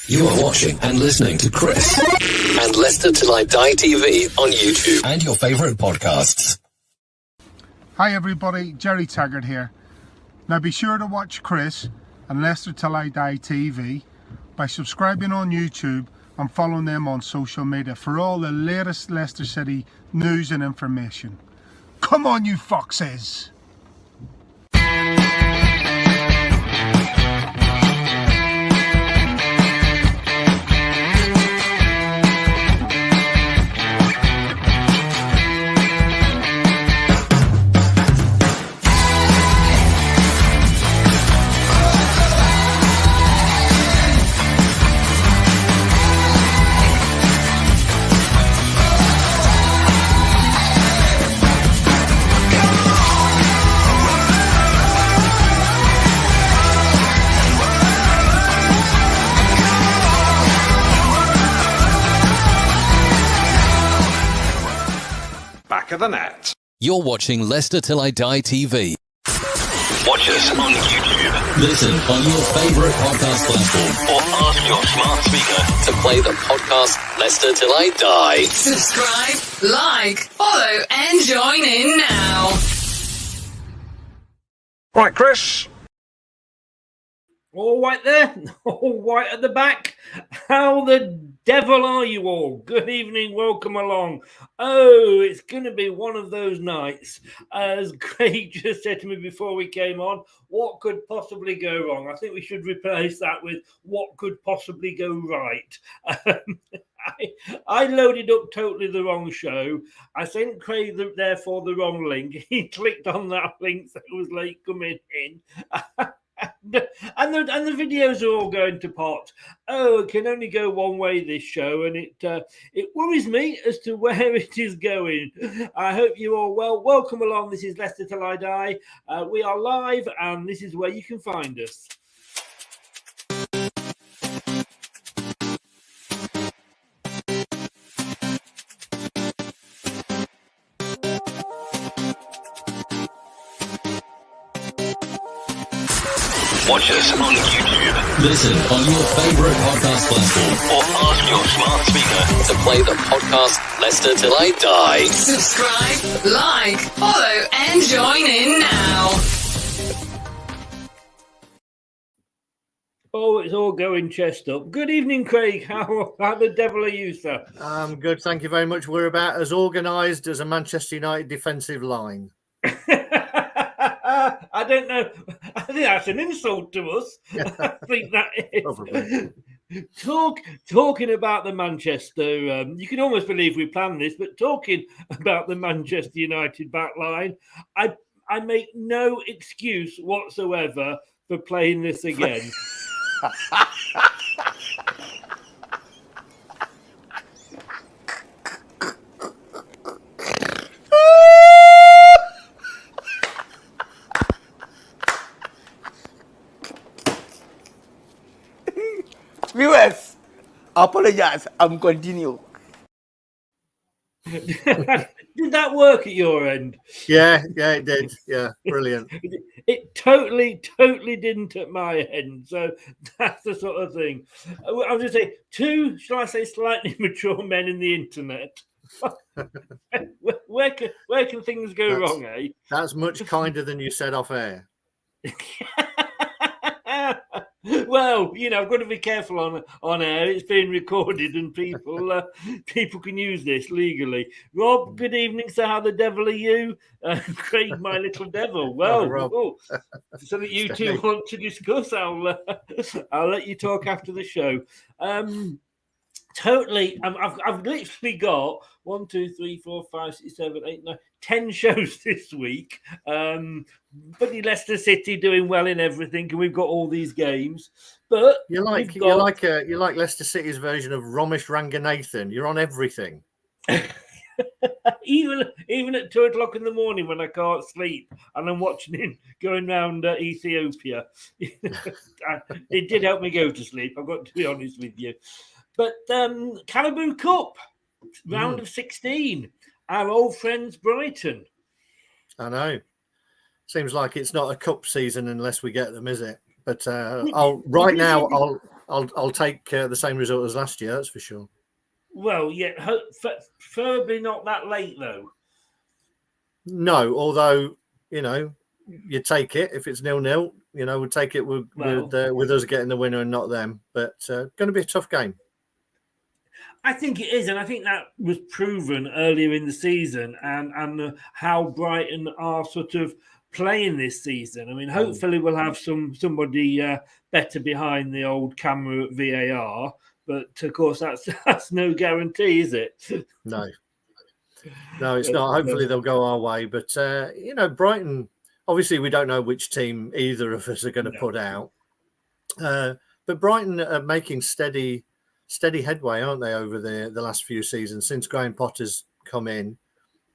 You are watching and listening to Chris and Leicester Till I Die TV on YouTube and your favourite podcasts. Hi everybody, Jerry Taggart here. Now be sure to watch Chris and Leicester Till I Die TV by subscribing on YouTube and following them on social media for all the latest Leicester City news and information. Come on, you foxes! Of the net. You're watching Leicester Till I Die TV. Watch us on YouTube. Listen on your favourite podcast platform. Or ask your smart speaker to play the podcast Leicester Till I Die. Subscribe, like, follow, and join in now. Right, Chris. All right there, all right at the back. How the devil are you all? Good evening, welcome along. Oh, it's going to be one of those nights. As Craig just said to me before we came on, what could possibly go wrong? I think we should replace that with what could possibly go right. I loaded up totally the wrong show. I sent Craig, therefore, the wrong link. He clicked on that link, so it was late coming in. And the videos are all going to pot. Oh, it can only go one way, this show, and it worries me as to where it is going. I hope you're all well. Welcome along. This is Leicester Till I Die. We are live, and this is where you can find us. Watch us on YouTube. Listen on your favourite podcast platform. Or ask your smart speaker to play the podcast Leicester Till I Die. Subscribe, like, follow, and join in now. Oh, it's all going chest up. Good evening, Craig. How the devil are you, sir? I'm good, thank you very much. We're about as organised as a Manchester United defensive line. I don't know. I think that's an insult to us. I think that is. Probably. Talking about the Manchester, you can almost believe we planned this, but talking about the Manchester United back line, I make no excuse whatsoever for playing this again. Viewers, apologize. I'm continue. Did that work at your end? Yeah, it did. Yeah, brilliant. It totally didn't at my end. So that's the sort of thing. I was going to say, two, shall I say, slightly mature men in the internet. Where can things go wrong, eh? That's much kinder than you said off air. Well, I've got to be careful on air. It's being recorded, and people can use this legally. Rob, good evening. So, how the devil are you? Craig, my little devil. Well, so that you two want to discuss, I'll let you talk after the show. Totally. I've literally got 1, 2, 3, 4, 5, 6, 7, 8, 9, 10 shows this week. But Leicester City doing well in everything, and we've got all these games. But you're like Leicester City's version of Romesh Ranganathan. You're on everything. even at 2:00 in the morning when I can't sleep and I'm watching him going around Ethiopia. It did help me go to sleep. I've got to be honest with you. But Carabao Cup, round of 16, our old friends Brighton. I know. Seems like it's not a cup season unless we get them, is it? But I'll I'll take the same result as last year. That's for sure. Well, yeah, preferably not that late though. No, although you take it if it's 0-0. We'll take it with us getting the winner and not them. But going to be a tough game. I think it is, and I think that was proven earlier in the season, and how Brighton are sort of playing this season. I mean, hopefully we'll have somebody better behind the old camera at VAR, but of course that's no guarantee, is it? No, it's not. Hopefully they'll go our way, but Brighton. Obviously, we don't know which team either of us are going to put out, but Brighton are making steady headway, aren't they, over the last few seasons since Graham Potter's come in?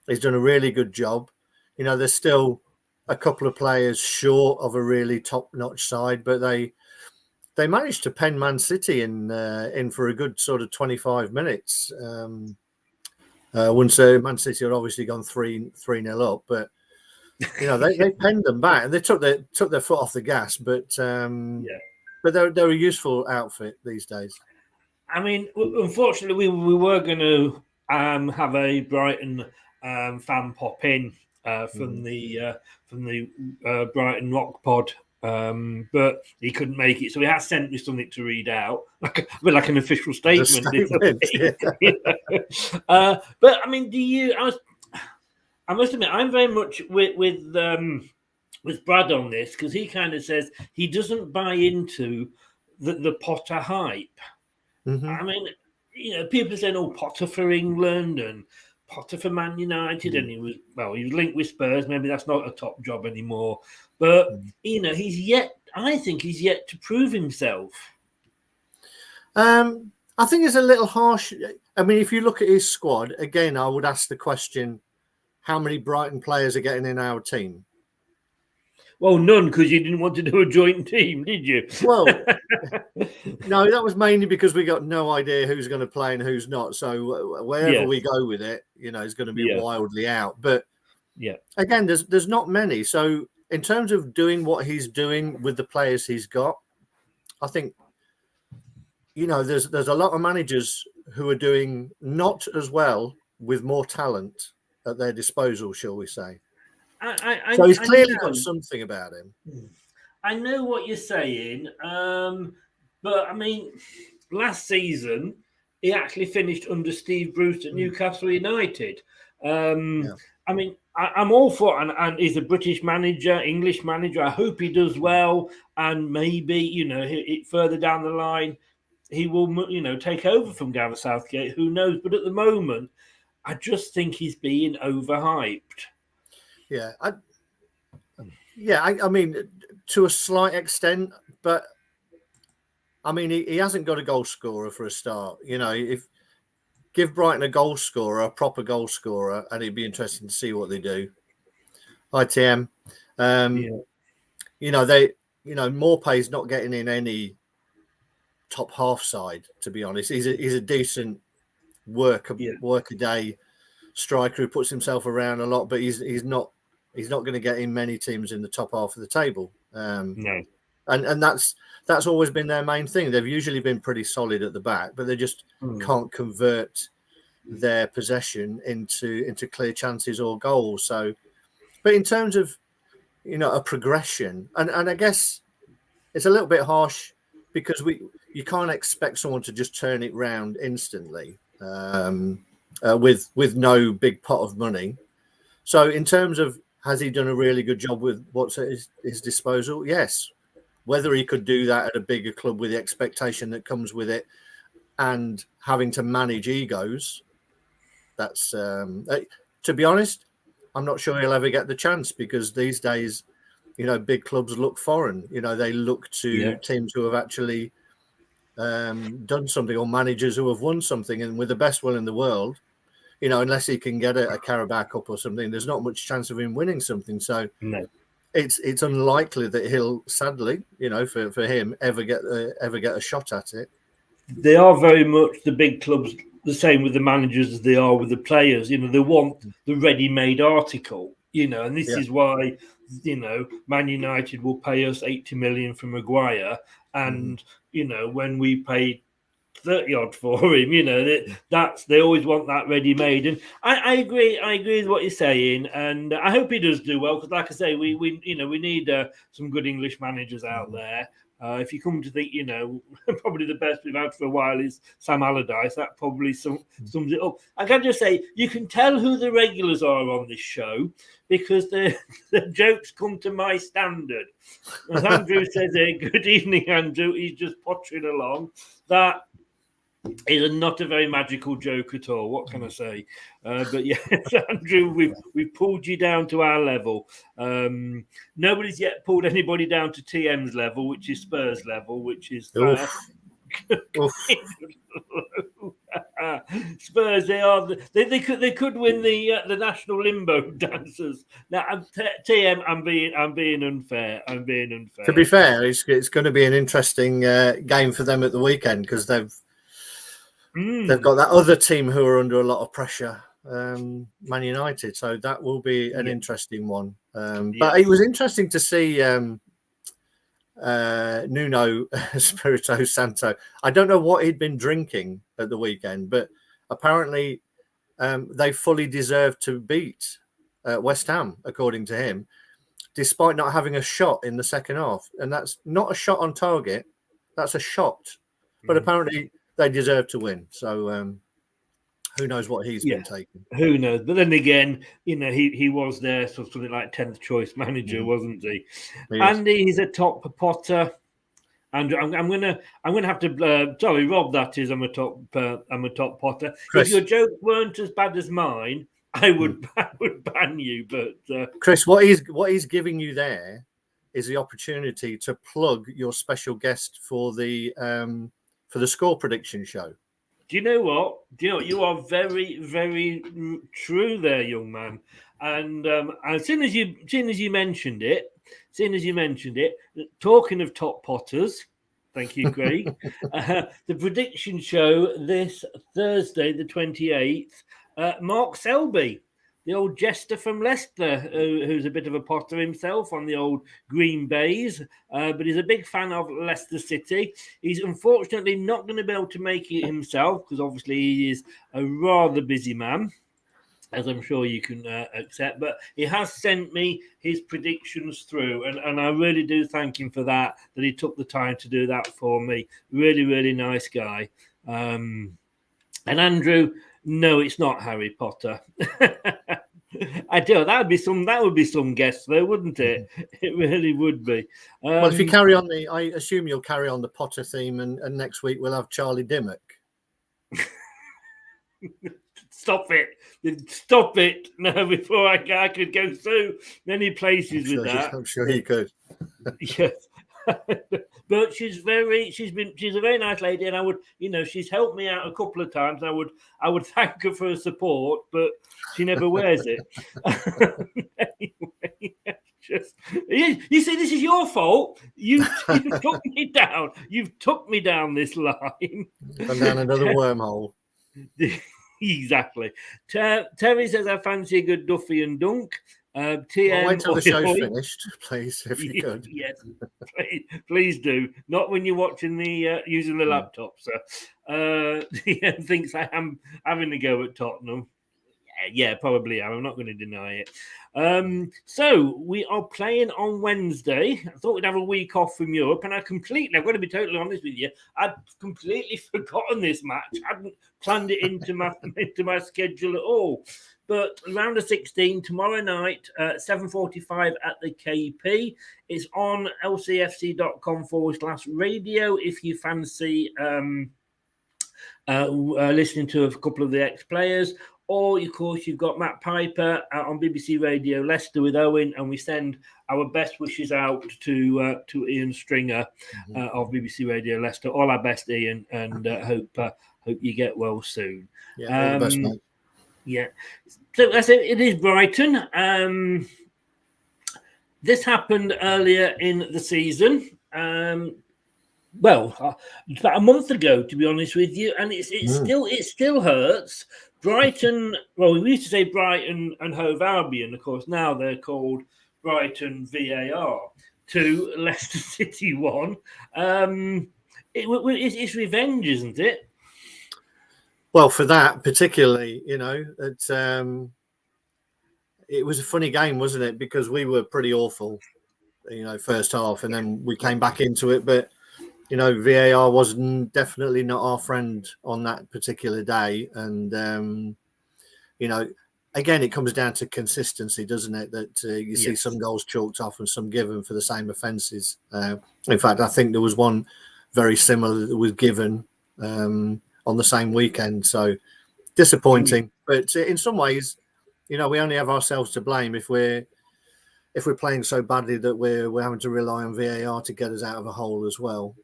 He's done a really good job. There's still a couple of players short of a really top-notch side, but they managed to pen Man City in for a good sort of 25 minutes. Once Man City had obviously gone 3-0 up, but they penned them back and they took their foot off the gas. But but they're a useful outfit these days. I mean, unfortunately, we were going to have a Brighton fan pop in from the Brighton Rock Pod, but he couldn't make it, so he has sent me something to read out, like an official statement. But I mean, I must admit, I'm very much with Brad on this, because he kind of says he doesn't buy into the Potter hype. Mm-hmm. I mean, people are saying, "Oh, Potter for England and Potter for Man United," and he was linked with Spurs. Maybe that's not a top job anymore, but I think he's yet to prove himself. I think it's a little harsh. I mean, if you look at his squad again, I would ask the question: how many Brighton players are getting in our team? Well, none, because you didn't want to do a joint team, did you? Well, no, that was mainly because we got no idea who's going to play and who's not. So wherever we go with it, it's going to be wildly out. But again, there's not many. So in terms of doing what he's doing with the players he's got, I think there's a lot of managers who are doing not as well with more talent at their disposal, shall we say. So he's clearly got something about him. I know what you're saying, but I mean, last season he actually finished under Steve Bruce at Newcastle United. I mean, I'm all for it, and he's a British manager, English manager. I hope he does well, and maybe further down the line he will take over from Gareth Southgate. Who knows? But at the moment, I just think he's being overhyped. Yeah, I mean, to a slight extent, but I mean, he hasn't got a goal scorer for a start. If give Brighton a goal scorer, a proper goal scorer, and it'd be interesting to see what they do. ITM, Morpay's not getting in any top half side. To be honest, he's a decent work a day striker who puts himself around a lot, but he's not going to get in many teams in the top half of the table. No, and that's always been their main thing. They've usually been pretty solid at the back, but they just can't convert their possession into clear chances or goals. So, but in terms of a progression, and I guess it's a little bit harsh because you can't expect someone to just turn it round instantly with no big pot of money. So in terms of, has he done a really good job with what's at his disposal? Yes. Whether he could do that at a bigger club with the expectation that comes with it and having to manage egos, that's, to be honest, I'm not sure he'll ever get the chance, because these days, big clubs look foreign. They look to teams who have actually done something, or managers who have won something, and with the best will in the world, unless he can get a Carabao Cup or something, there's not much chance of him winning something. So it's unlikely that he'll, sadly, for him, ever get a shot at it. They are very much, the big clubs, the same with the managers as they are with the players. They want the ready-made article. And this is why, Man United will pay us 80 million for Maguire. And, when we paid 30 odd for him, they always want that ready made. And I agree with what you're saying. And I hope he does do well, because like I say, we need some good English managers out there. If you come to think, probably the best we've had for a while is Sam Allardyce. That probably sums it up. I can just say, you can tell who the regulars are on this show because the jokes come to my standard. As Andrew says here, good evening, Andrew. He's just pottering along. That is not a very magical joke at all. What can I say? But yes, Andrew, we've pulled you down to our level. Nobody's yet pulled anybody down to TM's level, which is Spurs level, which is Spurs. They could win the national limbo dancers. Now, TM, I'm being unfair. To be fair, it's going to be an interesting game for them at the weekend because they've got that other team who are under a lot of pressure, Man United. So that will be an interesting one. But it was interesting to see Nuno Espirito Santo. I don't know what he'd been drinking at the weekend, but apparently they fully deserved to beat West Ham, according to him, despite not having a shot in the second half. And that's not a shot on target. That's a shot. But apparently they deserve to win. So who knows what he's been taking? Who knows? But then again, he was there, so something like 10th choice manager, wasn't he? Andy, he's a top Potter. And I'm gonna have to sorry, Rob. That is, I'm a top Potter. Chris, if your jokes weren't as bad as mine, I would ban you. But Chris, what he's giving you there is the opportunity to plug your special guest for the score prediction show. Do you know what? You are very, very true there, young man. And as soon as you mentioned it, talking of top Potters, thank you, Craig. The prediction show this Thursday, the 28th, Mark Selby, the old jester from Leicester, who's a bit of a Potter himself on the old Green Bays, but he's a big fan of Leicester City. He's unfortunately not going to be able to make it himself because obviously he is a rather busy man, as I'm sure you can accept. But he has sent me his predictions through, and I really do thank him for that he took the time to do that for me. Really, really nice guy. And Andrew, no, it's not Harry Potter. I do. That would be some guess, though, wouldn't it? It really would be. Well, if you carry on I assume you'll carry on the Potter theme, and next week we'll have Charlie Dimmock. Stop it! No, before I could go so many places with that. I'm sure you could. Yes. But she's a very nice lady, and I would, she's helped me out a couple of times. I would thank her for her support, but she never wears it. Anyway, you see, this is your fault. You took me down. You've took me down this line. Gone down another wormhole. Exactly. Terry says I fancy a good Duffy and Dunk. TM, wait till the show's finished, please, if you could. Yes, please do. Not when you're watching using the laptop, sir. TM thinks I am having a go at Tottenham. Yeah, probably am. I'm not going to deny it. So we are playing on Wednesday. I thought we'd have a week off from Europe, and I've got to be totally honest with you, I'd completely forgotten this match. I hadn't planned it into my schedule at all. But round of 16 tomorrow night, 7:45 at the KP. It's on lcfc.com/radio if you fancy listening to a couple of the ex-players. Or, of course, you've got Matt Piper on BBC Radio Leicester with Owen, and we send our best wishes out to Ian Stringer of BBC Radio Leicester. All our best, Ian, and hope you get well soon. Yeah, all the best, mate. Yeah. So that's it. It is Brighton. This happened earlier in the season. about a month ago, to be honest with you, and it still hurts. Brighton, well, we used to say Brighton and Hove Albion, of course. Now they're called Brighton VAR 2, Leicester City 1. It's revenge, isn't it? Well, for that particularly, it was a funny game, wasn't it? Because we were pretty awful, first half, and then we came back into it. But VAR was definitely not our friend on that particular day, and again, it comes down to consistency, doesn't it? That you see some goals chalked off and some given for the same offences. In fact, I think there was one very similar that was given on the same weekend. So disappointing, but in some ways, we only have ourselves to blame if we're playing so badly that we're having to rely on VAR to get us out of a hole as well.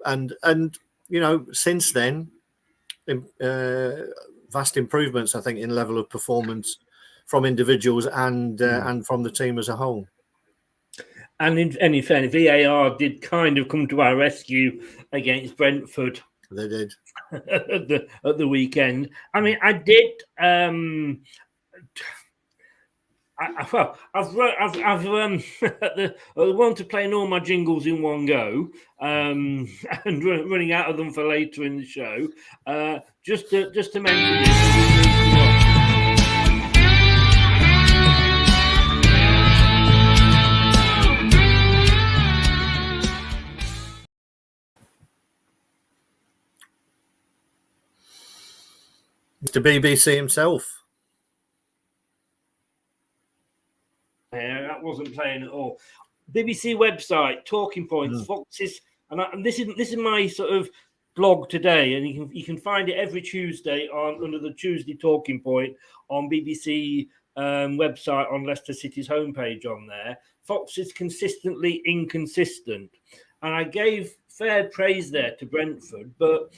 And since then, vast improvements, I think, in level of performance from individuals and from the team as a whole. And in fairness, VAR did kind of come to our rescue against Brentford. They did at the weekend. I mean, I did. I've wanted to play all my jingles in one go, and running out of them for later in the show. Just to mention this. The BBC himself. That wasn't playing at all. BBC website, talking points, Foxes, and this is my sort of blog today, and you can find it every Tuesday under the Tuesday talking point on BBC website on Leicester City's homepage on there. Foxes consistently inconsistent, and I gave fair praise there to Brentford, but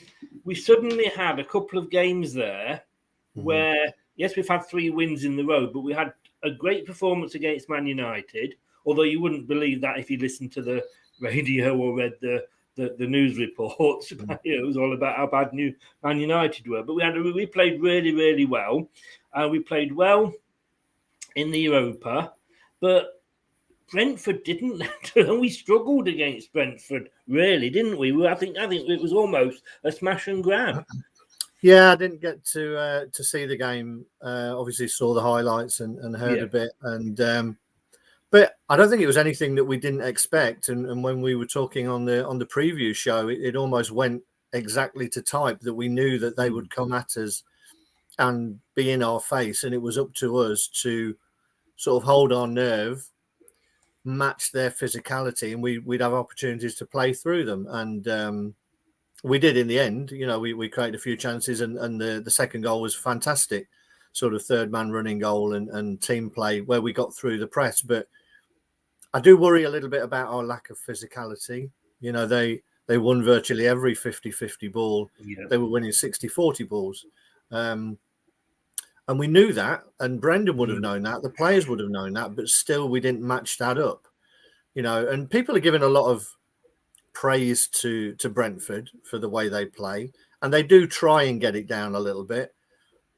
we suddenly had a couple of games there where, yes, we've had 3 wins in the row, but we had a great performance against Man United, although you wouldn't believe that if you listened to the radio or read the news reports. It was all about how bad Man United were. But we played really, really well. We played well in the Europa, but Brentford didn't. We struggled against Brentford, really, didn't we? I think it was almost a smash and grab. Yeah, I didn't get to see the game. Obviously, saw the highlights and heard a bit. And but I don't think it was anything that we didn't expect. And when we were talking on the preview show, it almost went exactly to type that we knew that they would come at us and be in our face, and it was up to us to sort of hold our nerve, match their physicality, and we'd have opportunities to play through them. And we did in the end. We created a few chances, and the second goal was fantastic, sort of third man running goal and team play where we got through the press. But I do worry a little bit about our lack of physicality. They won virtually every 50-50 ball. They were winning 60-40 balls. And we knew that, and Brendan would have known that, the players would have known that, but still we didn't match that up. And people are giving a lot of praise to Brentford for the way they play, and they do try and get it down a little bit.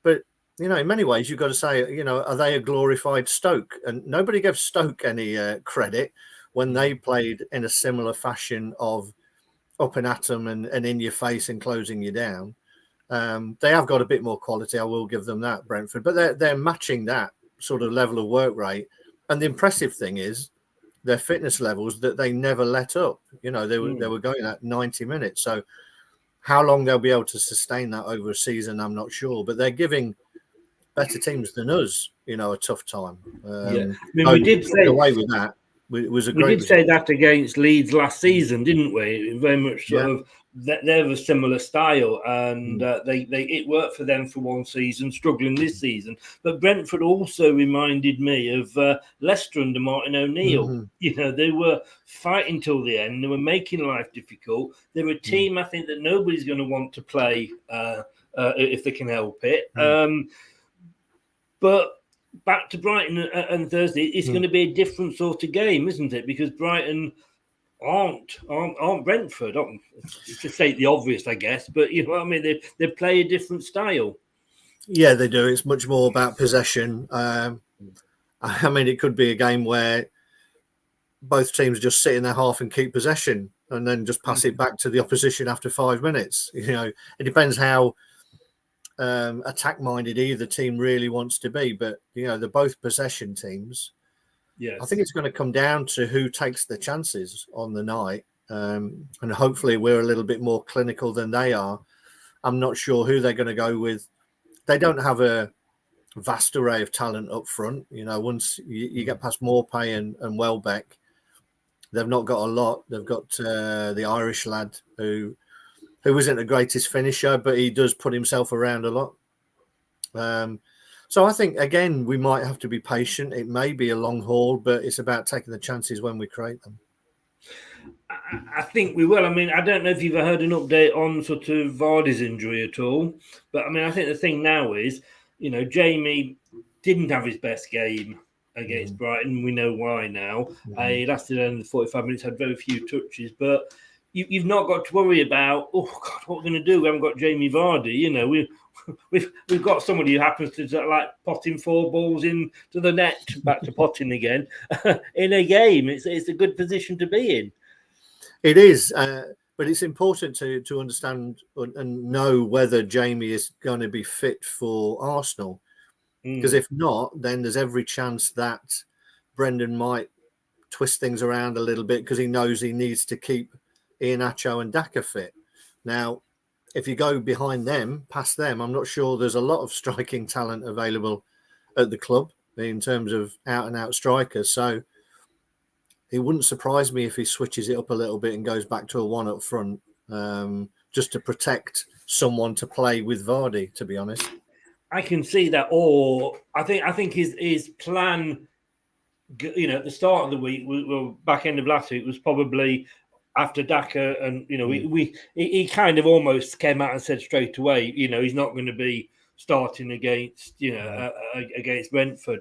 But, in many ways, you've got to say, are they a glorified Stoke? And nobody gives Stoke any credit when they played in a similar fashion of up and at them and in your face and closing you down. They have got a bit more quality, I will give them that, Brentford, but they're matching that sort of level of work rate. And the impressive thing is their fitness levels, that they never let up. They were going at 90 minutes. So how long they'll be able to sustain that over a season, I'm not sure. But they're giving better teams than us, a tough time. We did say away with that. It was a great. We did say that against Leeds last season, didn't we? Very much sort of. They're a similar style, and it worked for them for one season, struggling this season. But Brentford also reminded me of Leicester under Martin O'Neill. They were fighting till the end. They were making life difficult. They're a team, I think, that nobody's going to want to play if they can help it. But back to Brighton and Thursday, it's going to be a different sort of game, isn't it? Because Brighton aren't Brentford. To state the obvious, I guess, but you know what I mean. They play a different style. Yeah, they do. It's much more about possession. I mean, it could be a game where both teams just sit in their half and keep possession, and then just pass it back to the opposition after 5 minutes. You know, it depends how attack-minded either team really wants to be. But you know, they're both possession teams. Yes. I think it's going to come down to who takes the chances on the night, and hopefully we're a little bit more clinical than they are. I'm not sure who they're going to go with. They don't have a vast array of talent up front. You know, once you get past Morpay and Welbeck, they've not got a lot. They've got the Irish lad who isn't the greatest finisher, but he does put himself around a lot. So I think, again, we might have to be patient. It may be a long haul, but it's about taking the chances when we create them. I think we will. I mean, I don't know if you've heard an update on sort of Vardy's injury at all, but I mean, I think the thing now is, you know, Jamie didn't have his best game against Brighton. We know why now. He lasted only 45 minutes, had very few touches, but you've not got to worry about, oh God, what we're going to do? We haven't got Jamie Vardy. You know, we've got somebody who happens to like potting 4 balls into the net, back to potting again in a game. It's a good position to be in. It is, but it's important to understand and know whether Jamie is going to be fit for Arsenal. Because if not, then there's every chance that Brendan might twist things around a little bit because he knows he needs to keep Iheanacho and Daka fit. Now, if you go behind them, past them, I'm not sure there's a lot of striking talent available at the club in terms of out-and-out strikers. So it wouldn't surprise me if he switches it up a little bit and goes back to a 1 up front, just to protect someone to play with Vardy, to be honest. I can see that, or I think his plan, you know, at the start of the week, well, back end of last week, was probably after Daka, and you know, he kind of almost came out and said straight away, you know, he's not going to be starting against against Brentford,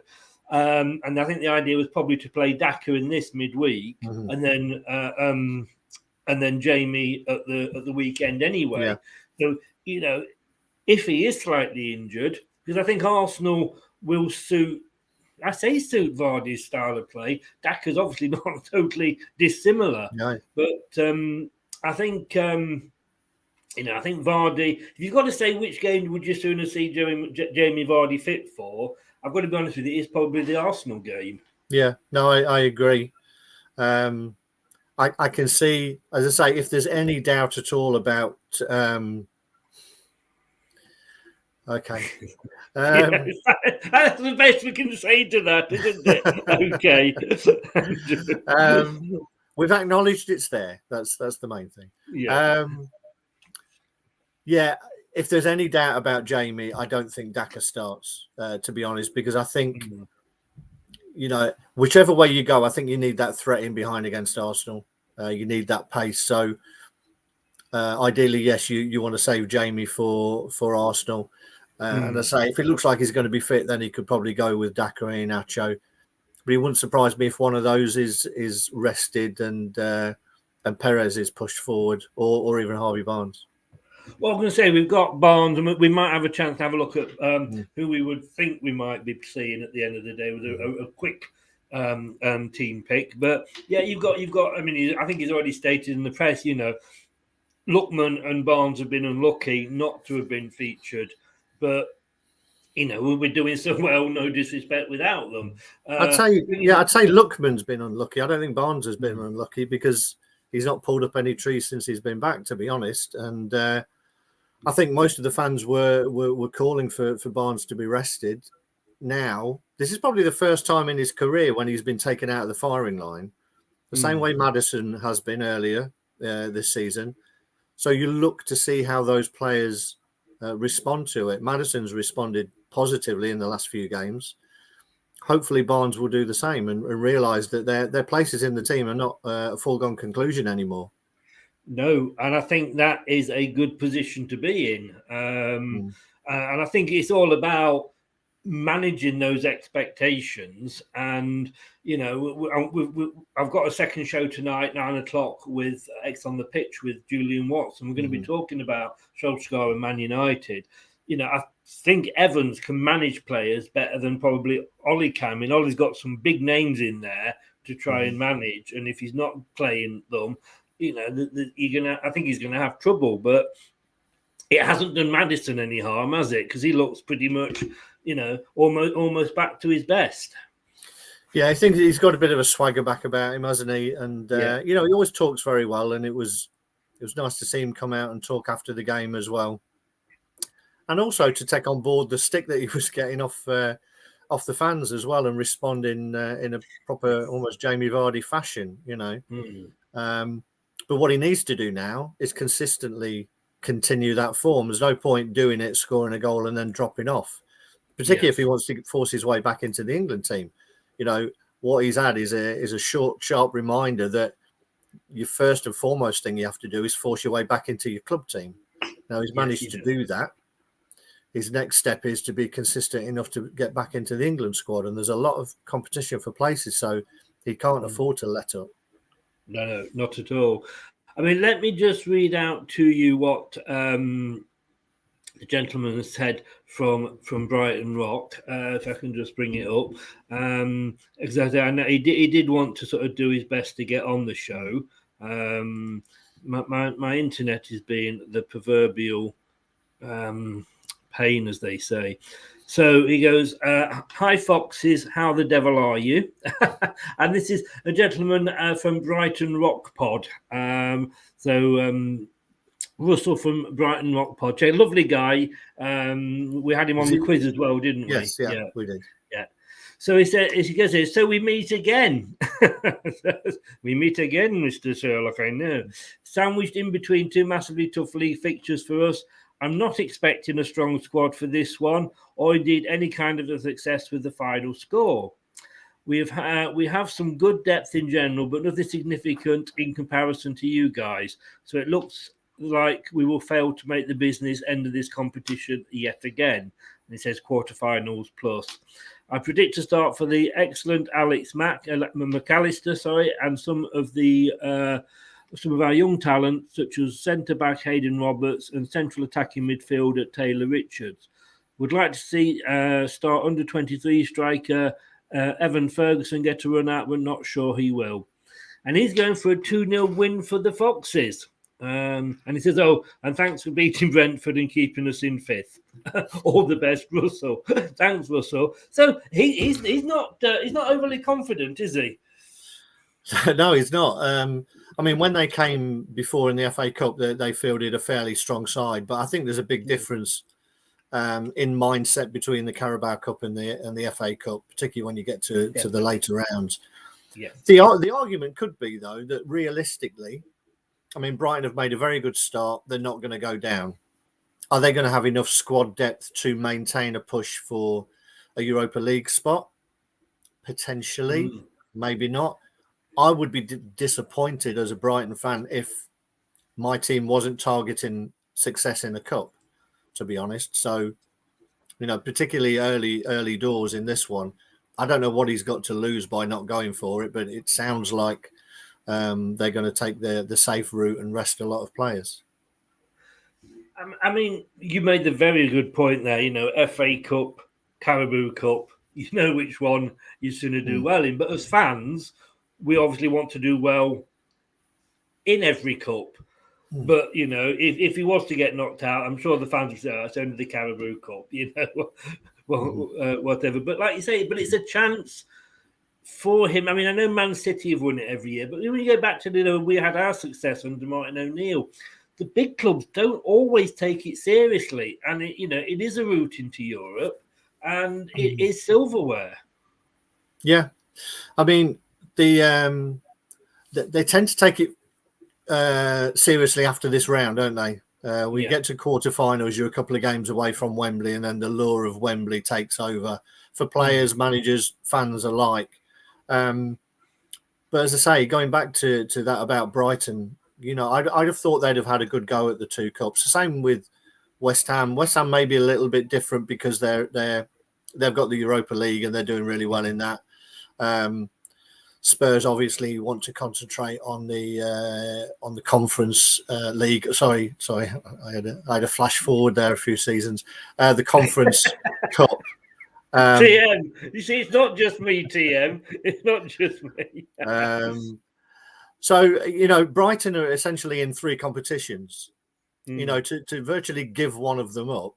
and I think the idea was probably to play Daka in this midweek, and then Jamie at the weekend anyway. Yeah. So you know, if he is slightly injured, because I think Arsenal will suit Vardy's style of play. Daka's obviously not totally dissimilar. No. But I think, I think Vardy, if you've got to say which game would you sooner see Jamie Vardy fit for, I've got to be honest with you, it's probably the Arsenal game. Yeah, no, I agree. I can see, as I say, if there's any doubt at all about... Okay. That's the best we can say to that, isn't it? Okay. We've acknowledged it's there. That's the main thing. Yeah. If there's any doubt about Jamie, I don't think Daka starts, to be honest, because I think, you know, whichever way you go, I think you need that threat in behind against Arsenal. You need that pace. So ideally, yes, you want to save Jamie for Arsenal. And I say, if it looks like he's going to be fit, then he could probably go with Daka and Iheanacho. But it wouldn't surprise me if one of those is rested and Perez is pushed forward, or even Harvey Barnes. Well, I'm going to say we've got Barnes, and we might have a chance to have a look at who we would think we might be seeing at the end of the day with a quick team pick. But yeah, you've got. I mean, I think he's already stated in the press. You know, Lookman and Barnes have been unlucky not to have been featured. But, you know, we'll be doing so well, no disrespect, without them. I'd say Lookman's been unlucky. I don't think Barnes has been unlucky because he's not pulled up any trees since he's been back, to be honest. And I think most of the fans were calling for Barnes to be rested. Now, this is probably the first time in his career when he's been taken out of the firing line, the same way Maddison has been earlier this season. So you look to see how those players... respond to it. Maddison's responded positively in the last few games. Hopefully Barnes will do the same and realise that their places in the team are not a foregone conclusion anymore. No, and I think that is a good position to be in. And I think it's all about managing those expectations. And I've got a second show tonight, 9:00, with X on the Pitch with Julian Watts, and we're going to be talking about Solskjaer and Man United. I think Evans can manage players better than probably Ollie can. I mean, Ollie's got some big names in there to try and manage, and if he's not playing them, I think he's gonna have trouble. But it hasn't done Maddison any harm, has it? Because he looks pretty much, almost back to his best. Yeah, I think he's got a bit of a swagger back about him, hasn't he? And he always talks very well, and it was nice to see him come out and talk after the game as well, and also to take on board the stick that he was getting off the fans as well, and respond in a proper, almost Jamie Vardy fashion, But what he needs to do now is consistently continue that form. There's no point doing it, scoring a goal, and then dropping off, particularly if he wants to force his way back into the England team. What he's had is a short, sharp reminder that your first and foremost thing you have to do is force your way back into your club team. Now, he's managed to do that. His next step is to be consistent enough to get back into the England squad, and there's a lot of competition for places, so he can't afford to let up. No, not at all. I mean, let me just read out to you what the gentleman has said from Brighton Rock, if I can just bring it up. Exactly, I know he did want to sort of do his best to get on the show. My internet is being the proverbial pain, as they say. So he goes, "Hi Foxes, how the devil are you?" And this is a gentleman from Brighton Rock Pod. Russell from Brighton Rock Pod, a lovely guy. We had him on the quiz as well, didn't we? Yes, yeah, we did. Yeah. So he said, as he goes, "So we meet again." We meet again, Mr. Sherlock, I know. Sandwiched in between two massively tough league fixtures for us. I'm not expecting a strong squad for this one, or indeed any kind of a success with the final score. We have some good depth in general, but nothing significant in comparison to you guys. So it looks like we will fail to make the business end of this competition yet again. And it says quarterfinals plus. I predict to start for the excellent Alex McAllister, and some of our young talent, such as centre-back Hayden Roberts and central attacking midfielder Taylor Richards. Would like to see start under-23 striker Evan Ferguson get a run out, but not sure he will. And he's going for a 2-0 win for the Foxes. And he says, and thanks for beating Brentford and keeping us in 5th. All the best, Russell. Thanks, Russell. So he's not overly confident, is he? No, he's not. I mean, when they came before in the FA Cup, they fielded a fairly strong side, but I think there's a big difference in mindset between the Carabao Cup and the FA Cup, particularly when you get to the later rounds. Yeah. The argument could be, though, that realistically, I mean, Brighton have made a very good start. They're not going to go down. Are they going to have enough squad depth to maintain a push for a Europa League spot? Potentially, maybe not. I would be disappointed as a Brighton fan if my team wasn't targeting success in the cup, to be honest. So, particularly early doors in this one, I don't know what he's got to lose by not going for it, but it sounds like they're going to take the safe route and rest a lot of players. I mean, you made the very good point there. FA Cup, Carabao Cup, you know which one you're sooner do well in. But as fans, we obviously want to do well in every cup. But, if he was to get knocked out, I'm sure the fans would say, it's only the Carabao Cup, whatever. But like you say, it's a chance for him. I mean, I know Man City have won it every year, but when you go back to we had our success under Martin O'Neill, the big clubs don't always take it seriously. And, it is a route into Europe, and it is silverware. Yeah. I mean, they tend to take it seriously after this round, don't they? We get to quarterfinals, you're a couple of games away from Wembley, and then the lure of Wembley takes over for players, managers, fans alike. But as I say, going back to that about Brighton, I'd have thought they'd have had a good go at the two cups. The same with West Ham. West Ham may be a little bit different because they're they've got the Europa League and they're doing really well in that. Spurs obviously want to concentrate on the Conference League. Sorry, I had a flash forward there a few seasons. The Conference Cup. TM, you see, it's not just me, TM. It's not just me. So Brighton are essentially in 3 competitions. To virtually give one of them up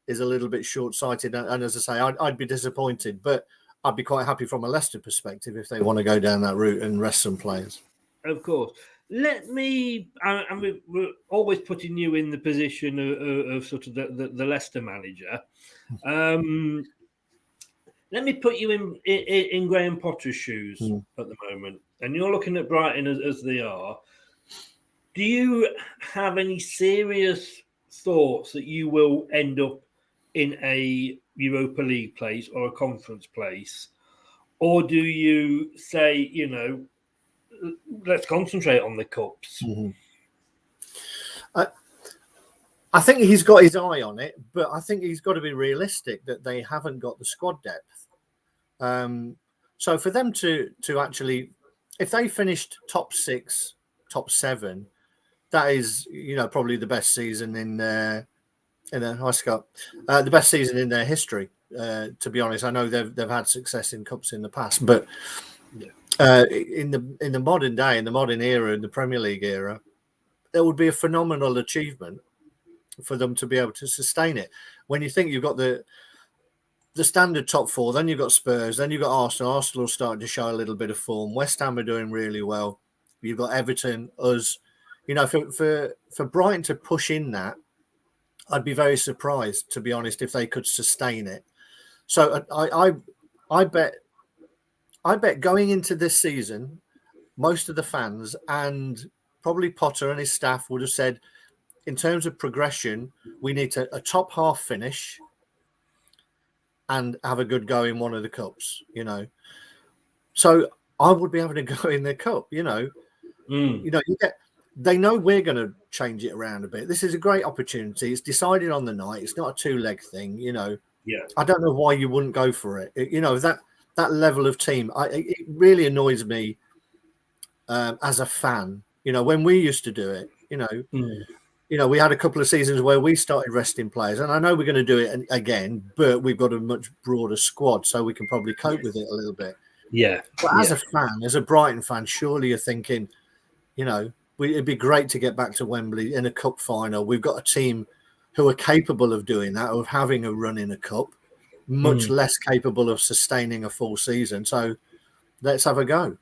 is a little bit short-sighted. And as I say, I'd be disappointed, but I'd be quite happy from a Leicester perspective if they want to go down that route and rest some players. Of course. Let me, and we're always putting you in the position of sort of the Leicester manager. Let me put you in Graham Potter's shoes at the moment, and you're looking at Brighton as they are. Do you have any serious thoughts that you will end up in a Europa League place or a conference place? Or do you say, let's concentrate on the cups? I think he's got his eye on it, but I think he's got to be realistic that they haven't got the squad depth. So for them to actually, if they finished top 6, top 7, that is, probably the best season in the best season in their history. To be honest, I know they've had success in cups in the past, but in the modern day, in the modern era, in the Premier League era, it would be a phenomenal achievement for them to be able to sustain it. When you think you've got the standard top 4, then you've got Spurs, then you've got Arsenal. Arsenal starting to show a little bit of form. West Ham are doing really well. You've got Everton, us. For Brighton to push in that, I'd be very surprised, to be honest, if they could sustain it. So I bet going into this season, most of the fans and probably Potter and his staff would have said, in terms of progression, we need a top half finish and have a good go in one of the cups, So I would be able to go in the cup, they know we're going to change it around a bit. This is a great opportunity. It's decided on the night. It's not a 2-leg thing, Yeah. I don't know why you wouldn't go for it. That level of team, it really annoys me as a fan. When we used to do it, we had a couple of seasons where we started resting players, and I know we're going to do it again, but we've got a much broader squad, so we can probably cope with it a little bit. Yeah. But as a fan, as a Brighton fan, surely you're thinking, it'd be great to get back to Wembley in a cup final. We've got a team who are capable of doing that, of having a run in a cup, much less capable of sustaining a full season. So let's have a go.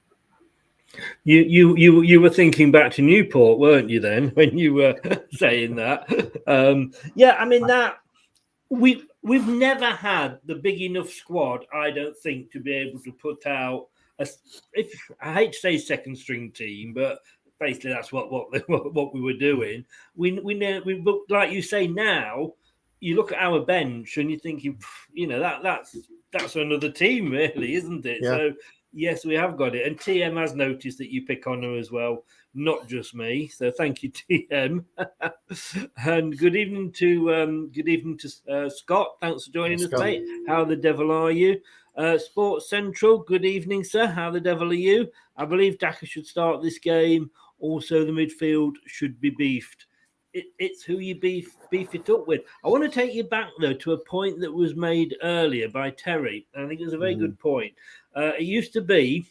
You were thinking back to Newport, weren't you? Then when you were saying that, that we've never had the big enough squad, I don't think, to be able to put out I hate to say second string team, but basically that's what we were doing. We look, like you say, now you look at our bench and you're thinking, that's another team, really, isn't it? Yeah. So yes, we have got it. And TM has noticed that you pick on her as well, not just me. So thank you, TM. And good evening to Scott. Thanks for joining us, mate. How the devil are you? Sports Central, good evening, sir. How the devil are you? I believe Daka should start this game. Also, the midfield should be beefed. It's who you beef it up with. I want to take you back, though, to a point that was made earlier by Terry. I think it was a very good point. It used to be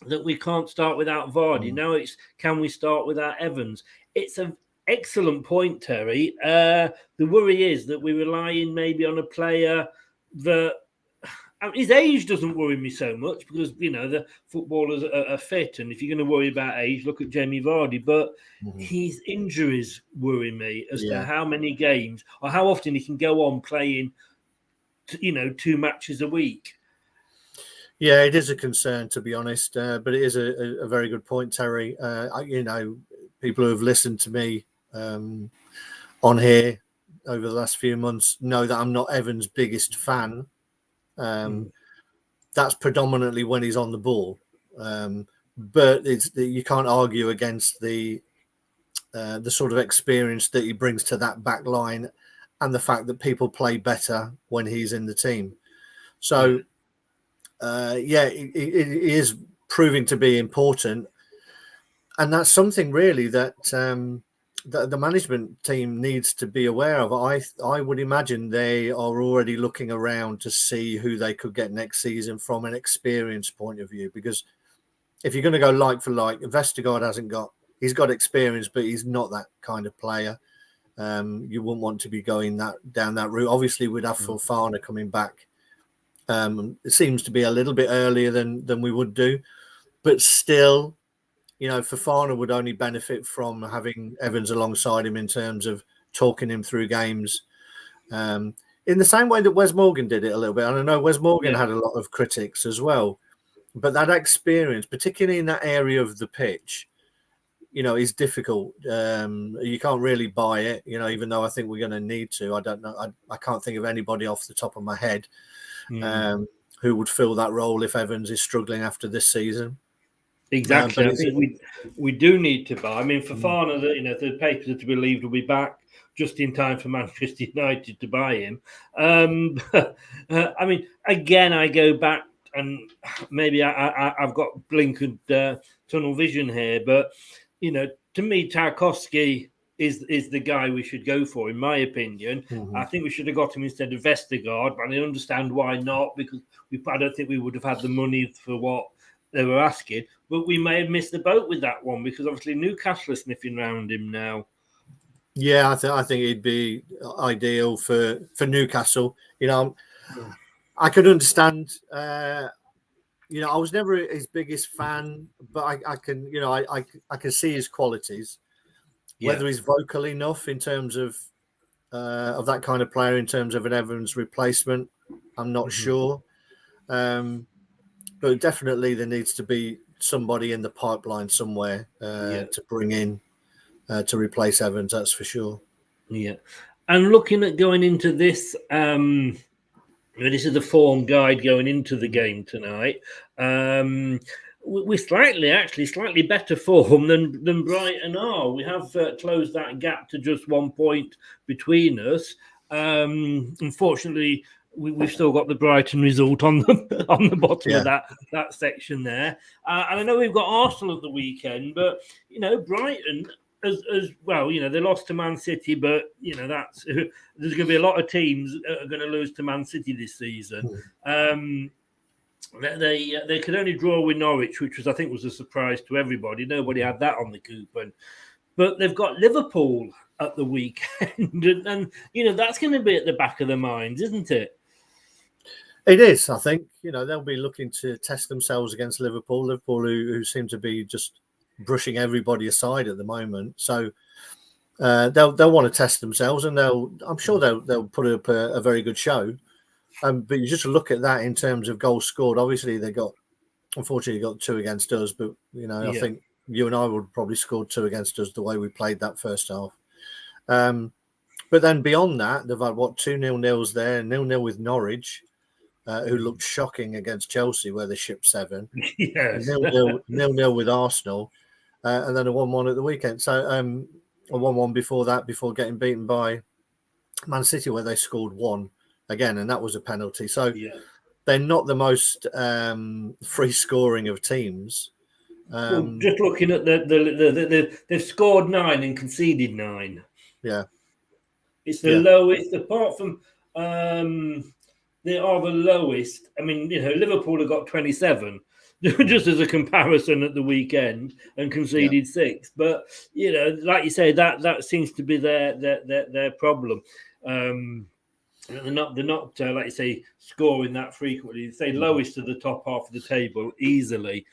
that we can't start without Vardy. Now it's, can we start without Evans? It's an excellent point, Terry. The worry is that we're relying maybe on a player that his age doesn't worry me so much because, the footballers are fit. And if you're going to worry about age, look at Jamie Vardy. But his injuries worry me as to how many games or how often he can go on playing, 2 matches a week. Yeah, it is a concern, to be honest. But it is a very good point, Terry. People who have listened to me on here over the last few months know that I'm not Evans' biggest fan. That's predominantly when he's on the ball, but you can't argue against the sort of experience that he brings to that back line and the fact that people play better when he's in the team. So, it is proving to be important. And that's something really that the management team needs to be aware of. I would imagine they are already looking around to see who they could get next season from an experience point of view. Because if you're going to go like for like, Vestergaard he's got experience, but he's not that kind of player. You wouldn't want to be going down that route. Obviously, we'd have Fofana coming back. It seems to be a little bit earlier than we would do, but still, Fofana would only benefit from having Evans alongside him in terms of talking him through games. In the same way that Wes Morgan did it a little bit. And I know Wes Morgan had a lot of critics as well, but that experience, particularly in that area of the pitch, is difficult. You can't really buy it, even though I think we're going to need to. I don't know. I can't think of anybody off the top of my head who would fill that role if Evans is struggling after this season. Exactly. I think we do need to buy. I mean, Fofana, the papers are to be believed will be back just in time for Manchester United to buy him. I mean, again, I go back, and maybe I've got blinkered tunnel vision here, but to me, Tarkowski is the guy we should go for, in my opinion. I think we should have got him instead of Vestergaard, but I understand why not, because I don't think we would have had the money for what they were asking, but we may have missed the boat with that one, because obviously Newcastle are sniffing around him now. Yeah, I think he'd be ideal for Newcastle. I could understand. I was never his biggest fan, but I can see his qualities. Whether he's vocal enough in terms of that kind of player, in terms of an Evans replacement, I'm not sure. But definitely there needs to be somebody in the pipeline somewhere to bring in to replace Evans, that's for sure. Yeah. And looking at going into this, this is the form guide going into the game tonight. We're slightly better form than Brighton are. We have closed that gap to just 1 point between us. Unfortunately, we've still got the Brighton result on the bottom of that section there. And I know we've got Arsenal at the weekend, but Brighton as well, they lost to Man City, but there's going to be a lot of teams that are going to lose to Man City this season. They could only draw with Norwich, which I think was a surprise to everybody. Nobody had that on the coupon. But they've got Liverpool at the weekend, and that's going to be at the back of their minds, isn't it? It is, I think. They'll be looking to test themselves against Liverpool who seem to be just brushing everybody aside at the moment. So they'll want to test themselves, and I'm sure they'll put up a very good show. But you just look at that in terms of goals scored. Obviously, unfortunately got 2 against us, but I think you and I would probably scored 2 against us the way we played that first half. But then beyond that, they've had 2 0-0s there, 0-0 with Norwich, who looked shocking against Chelsea, where they shipped 7. Yes. 0-0 with Arsenal, and then a 1-1 at the weekend. So a 1-1 before that, before getting beaten by Man City, where they scored 1 again, and that was a penalty. So they're not the most free scoring of teams. Just looking at they've scored 9 and conceded 9. Yeah, it's the lowest, apart from they are the lowest. I mean, Liverpool have got 27, just as a comparison at the weekend, and conceded 6. But like you say, that seems to be their problem. They're not like you say, scoring that frequently. They say lowest to the top half of the table easily.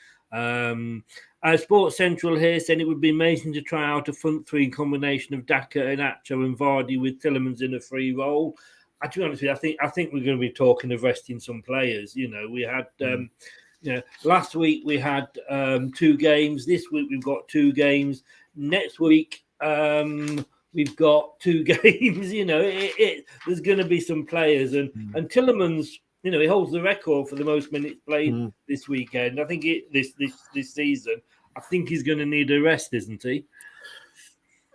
Sports Central here saying it would be amazing to try out a front 3 combination of Daka, Iheanacho and Vardy with Tielemans in a free role. To be honest with you, I think we're going to be talking of resting some players. We had last week we had 2 games. This week we've got 2 games. Next week we've got 2 games. There's going to be some players, and Tielemans, he holds the record for the most minutes played this weekend. I think this season. I think he's going to need a rest, isn't he?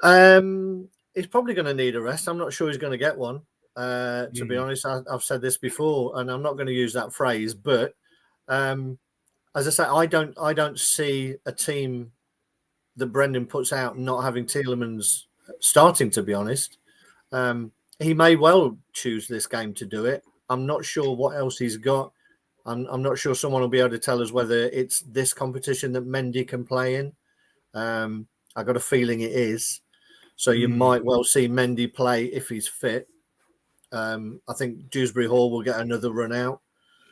He's probably going to need a rest. I'm not sure he's going to get one. To be honest, I've said this before, and I'm not going to use that phrase, but as I say, I don't see a team that Brendan puts out not having Tielemans starting. To be honest, he may well choose this game to do it. I'm not sure what else he's got. I'm not sure someone will be able to tell us whether it's this competition that Mendy can play in. I got a feeling it is. So you might well see Mendy play if he's fit. I think Dewsbury Hall will get another run out.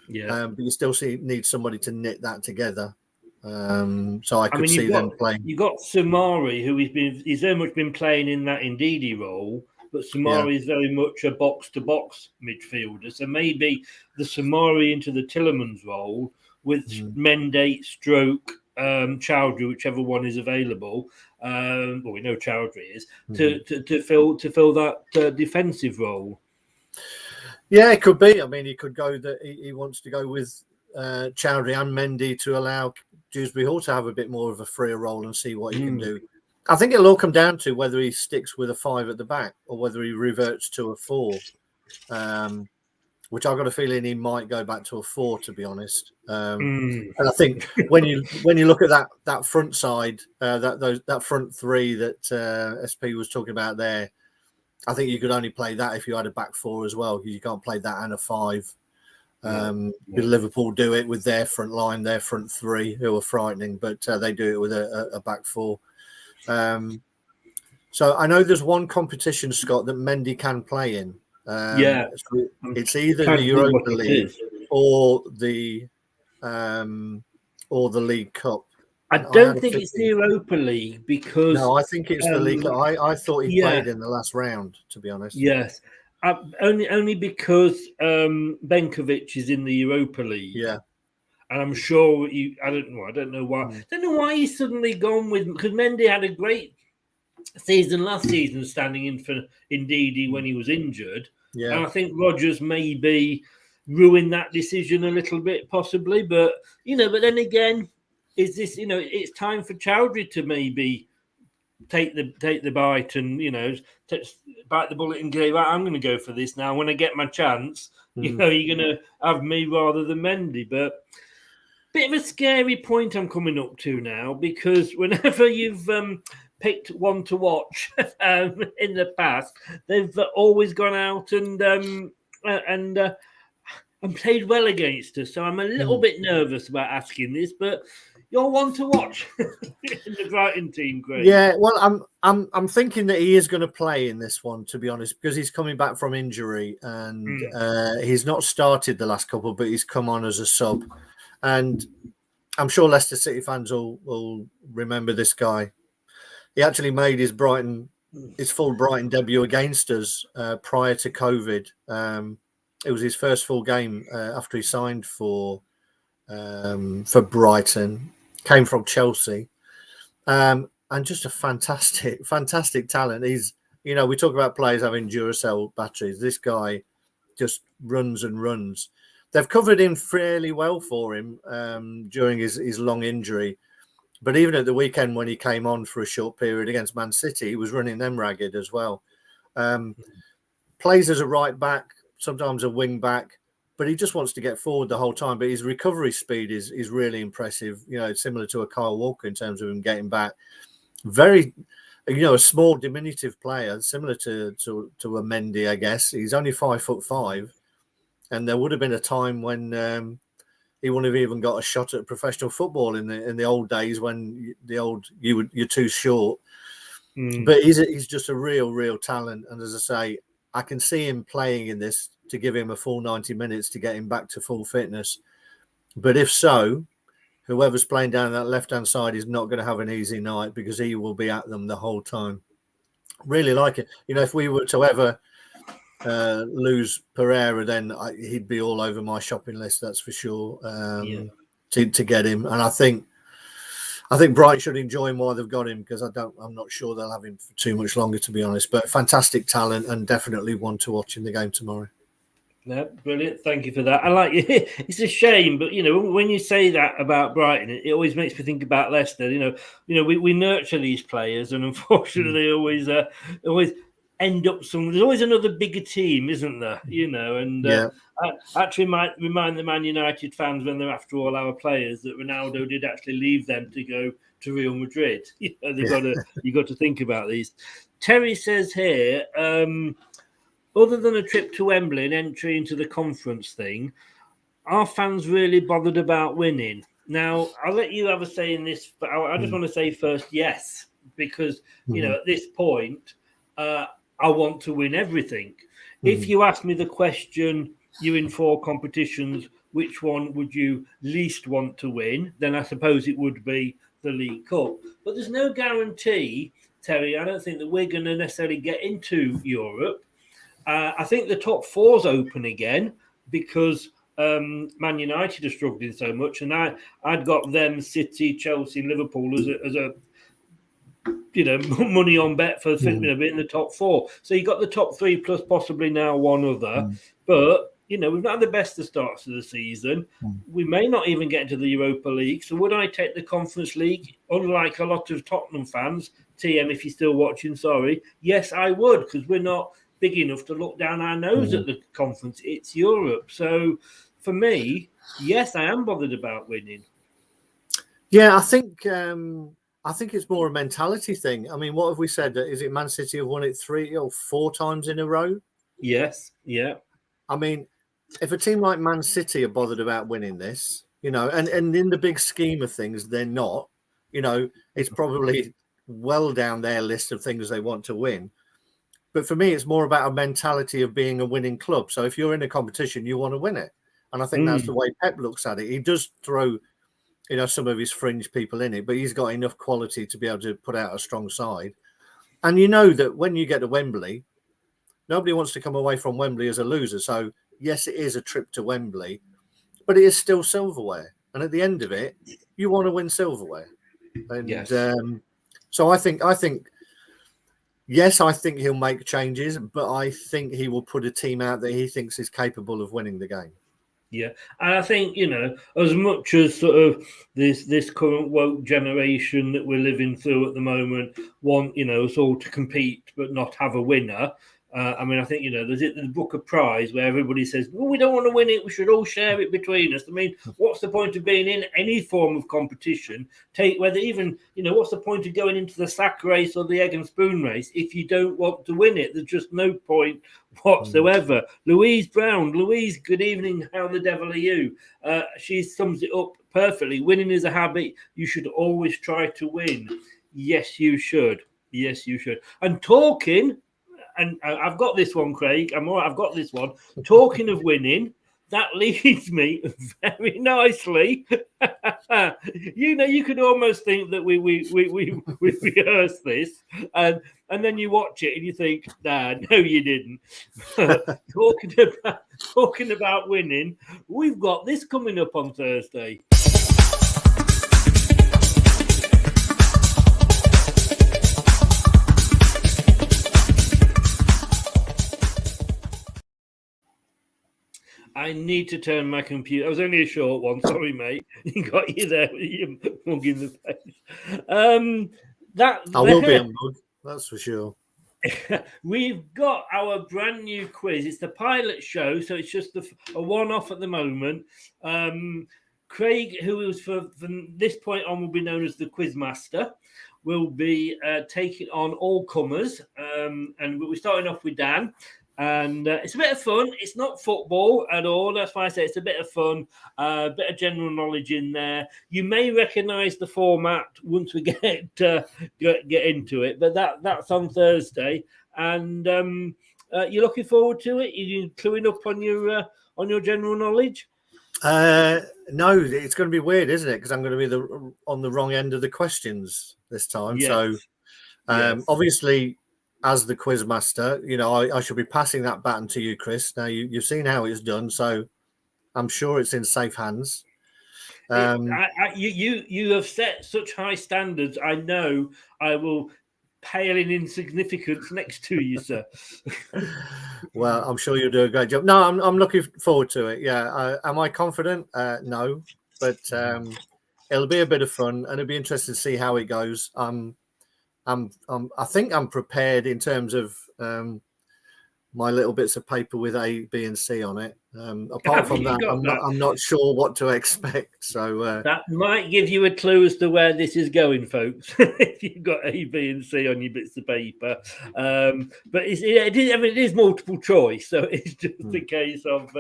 Yeah, but you still need somebody to knit that together. So I could see them playing. You got Samari, who he's very much been playing in that Ndidi role, but Samari is very much a box-to-box midfielder. So maybe the Samari into the Tielemans role with Mendy, Stroke, Chowdhury, whichever one is available. Well, we know Chowdhury is to fill that defensive role. Yeah, it could be. I mean, he could go that he wants to go with Chowdhury and Mendy to allow Dewsbury Hall to have a bit more of a freer role and see what he can do. I think it'll all come down to whether he sticks with a 5 at the back or whether he reverts to a 4, which I've got a feeling he might go back to a 4, to be honest. And I think when you look at that front side, that front 3 that SP was talking about there, I think you could only play that if you had a back 4 as well. You can't play that and a 5. Liverpool do it with their front line, their front 3, who are frightening, but they do it with a back 4. So I know there's one competition, Scott, that Mendy can play in. It's either the Europa League or the League Cup. I don't think it's the Europa League because... No, I think it's the League. I thought he played in the last round, to be honest. Yes. Only because Benkovic is in the Europa League. Yeah. And I'm sure I don't know why. I don't know why he's suddenly gone with... Because Mendy had a great season last season standing in for Ndidi when he was injured. Yeah. And I think Rodgers maybe ruined that decision a little bit, possibly. But then again... Is this, it's time for Chowdhury to maybe take the bite and, bite the bullet and go, right, I'm going to go for this now. When I get my chance, you're going to have me rather than Mendy. But bit of a scary point I'm coming up to now, because whenever you've picked one to watch in the past, they've always gone out and played well against us. So I'm a little bit nervous about asking this, but... You're one to watch in the Brighton team, Greg. Yeah, well, I'm thinking that he is going to play in this one, to be honest, because he's coming back from injury and he's not started the last couple, but he's come on as a sub. And I'm sure Leicester City fans will remember this guy. He actually made his full Brighton debut against us prior to COVID. It was his first full game after he signed for Brighton. Came from Chelsea, and just a fantastic talent. He's, we talk about players having Duracell batteries. This guy just runs and runs. They've covered him fairly well for him during his long injury, but even at the weekend when he came on for a short period against Man City, he was running them ragged as well. Plays as a right back, sometimes a wing back. But he just wants to get forward the whole time. But his recovery speed is really impressive. Similar to a Kyle Walker in terms of him getting back. Very, a small diminutive player, similar to a Mendy, I guess. He's only 5'5", and there would have been a time when he wouldn't have even got a shot at professional football in the old days when you're too short. But he's just a real talent. And as I say, I can see him playing in this to give him a full 90 minutes to get him back to full fitness. But if so, whoever's playing down that left-hand side is not going to have an easy night because he will be at them the whole time. Really like it. If we were to ever lose Pereira, then he'd be all over my shopping list, that's for sure, to get him. And I think Brighton should enjoy him while they've got him, because I'm not sure they'll have him for too much longer, to be honest. But fantastic talent and definitely one to watch in the game tomorrow. No, brilliant. Thank you for that. I like it. It's a shame, but when you say that about Brighton, it always makes me think about Leicester. We nurture these players, and unfortunately, always end up somewhere. There's always another bigger team, isn't there? You know, and actually might remind the Man United fans when they're after all our players that Ronaldo did actually leave them to go to Real Madrid. You know, you got to think about these. Terry says here, other than a trip to Wembley and entry into the conference thing, are fans really bothered about winning? Now, I'll let you have a say in this, but I just want to say first, yes, because, you know, at this point, I want to win everything. If you ask me the question, you're in 4 competitions, which one would you least want to win? Then I suppose it would be the League Cup. But there's no guarantee, Terry, I don't think that we're going to necessarily get into Europe. I think the top 4's open again because Man United are struggling so much, and I'd got them, City, Chelsea, and Liverpool as a you know, money on bet for being in the top 4. So you got the top 3 plus possibly now one other, but you know, we've not had the best of starts of the season. We may not even get into the Europa League. So would I take the Conference League? Unlike a lot of Tottenham fans, TM, if you're still watching, sorry, yes, I would, because we're not big enough to look down our nose at the conference. It's Europe. So for me, yes, I am bothered about winning. Yeah, I think it's more a mentality thing. I mean, what have we said? Is it Man City have won it 3 or 4 times in a row? Yes, yeah. I mean, if a team like Man City are bothered about winning this, you know, and in the big scheme of things, they're not, you know, it's probably well down their list of things they want to win. But for me, it's more about a mentality of being a winning club. So if you're in a competition, you want to win it. And I think that's the way Pep looks at it. He does throw, you know, some of his fringe people in it, but he's got enough quality to be able to put out a strong side. And you know that when you get to Wembley, nobody wants to come away from Wembley as a loser. So yes, it is a trip to Wembley, but it is still silverware. And at the end of it, you want to win silverware. And yes. So I think, yes, I think he'll make changes, but I think he will put a team out that he thinks is capable of winning the game. Yeah, and I think, you know, as much as sort of this current woke generation that we're living through at the moment want, you know, us all to compete but not have a winner. I mean, I think, you know, there's the Booker Prize where everybody says, well, we don't want to win it. We should all share it between us. I mean, what's the point of being in any form of competition? Whether even, you know, what's the point of going into the sack race or the egg and spoon race if you don't want to win it? There's just no point whatsoever. Louise Brown. Louise, good evening. How the devil are you? She sums it up perfectly. Winning is a habit. You should always try to win. Yes, you should. Yes, you should. And talking... And I've got this one, Craig. I'm all right. I've got this one. Talking of winning, that leads me very nicely. You know, you could almost think that we rehearsed this, and then you watch it and you think, nah, no, you didn't. Talking about winning, we've got this coming up on Thursday. I need to turn my computer. It was only a short one. Sorry, mate. You got you there with your mug in the face. I will be a mug, that's for sure. We've got our brand new quiz. It's the pilot show, so it's just a one-off at the moment. Craig, who is from this point on will be known as the Quiz Master, will be taking on all comers. And we're starting off with Dan. And it's a bit of fun. It's not football at all. That's why I say it's a bit of fun, a bit of general knowledge in there. You may recognise the format once we get into it, but that's on Thursday. And you're looking forward to it. You're cluing up on your general knowledge. No, it's going to be weird, isn't it? Because I'm going to be on the wrong end of the questions this time. Yes. So obviously, as the quiz master, you know, I should be passing that baton to you, Chris. Now you've seen how it's done, so I'm sure it's in safe hands. You have set such high standards. I know I will pale in insignificance next to you, sir. Well, I'm sure you'll do a great job. No, I'm looking forward to it. Yeah, am I confident? No, but it'll be a bit of fun, and it'll be interesting to see how it goes. I think I'm prepared in terms of my little bits of paper with A, B, and C on it. Apart from that, I'm not sure what to expect. So that might give you a clue as to where this is going, folks. If you've got A, B, and C on your bits of paper, but it is multiple choice, so it's just a case of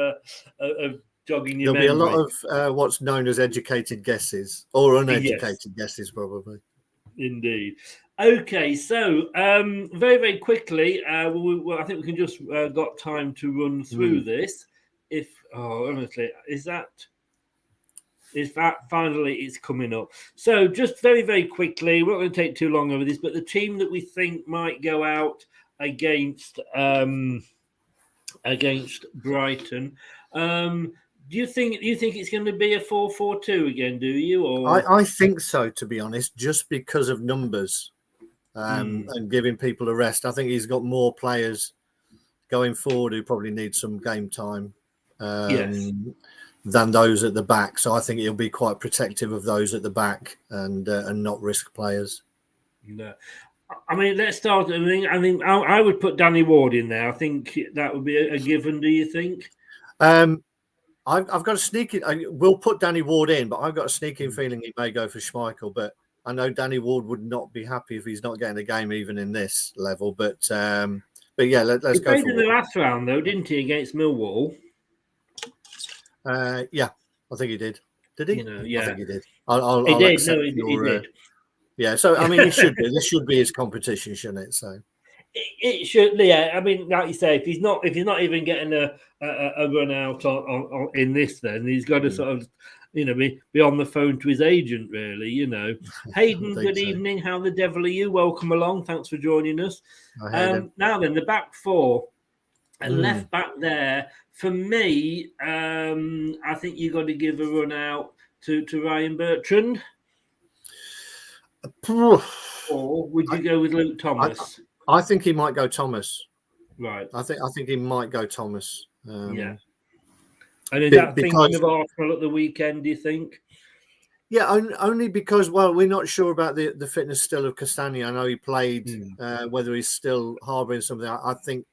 jogging your memory. There'll be a lot of what's known as educated guesses or uneducated guesses, probably. Indeed. Okay, so very, very quickly, I think we can just got time to run through this. Honestly, is that finally it's coming up? So just very, very quickly, we're not going to take too long over this, but the team that we think might go out against Brighton. Do you think it's going to be a 4-4-2 again? Do you? Or I think so, to be honest, just because of numbers and giving people a rest. I think he's got more players going forward who probably need some game time than those at the back. So I think he'll be quite protective of those at the back and not risk players. No. I mean, let's start. I think I would put Danny Ward in there. I think that would be a given. Do you think? I've got a sneaking. We'll put Danny Ward in, but I've got a sneaking feeling he may go for Schmeichel. But I know Danny Ward would not be happy if he's not getting a game even in this level. But yeah, let's go. He played in the last round though, didn't he, against Millwall? Yeah, I think he did. Did he? Yeah, I think he did. He did. No, he did. Yeah, so I mean, it should be. This should be his competition, shouldn't it? So it should. Yeah, I mean, like you say, if he's not even getting a run out on in this, then he's got to sort of, be on the phone to his agent. Really, Hayden, good evening. How the devil are you? Welcome along. Thanks for joining us. Now then, the back four and left back there for me. I think you got to give a run out to Ryan Bertrand. Or would you go with Luke Thomas? I think he might go Thomas. Right. I think he might go Thomas. Yeah. And is that thinking of Arsenal at the weekend, do you think? Yeah, only because, we're not sure about the fitness still of Castagna. I know he played, whether he's still harbouring something. I think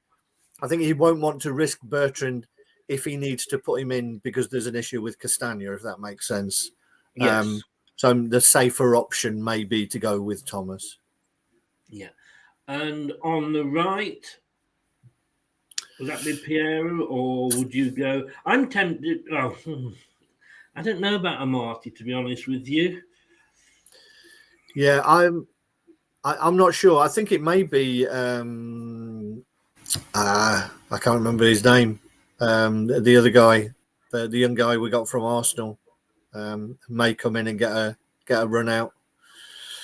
he won't want to risk Bertrand if he needs to put him in because there's an issue with Castagna, if that makes sense. Yes. So the safer option may be to go with Thomas. Yeah. And on the right, would that be Piero, or would you go? I'm tempted. Oh, I don't know about Amati, to be honest with you. Yeah, I'm not sure. I think it may be. I can't remember his name. The other guy, the young guy we got from Arsenal, may come in and get a run out.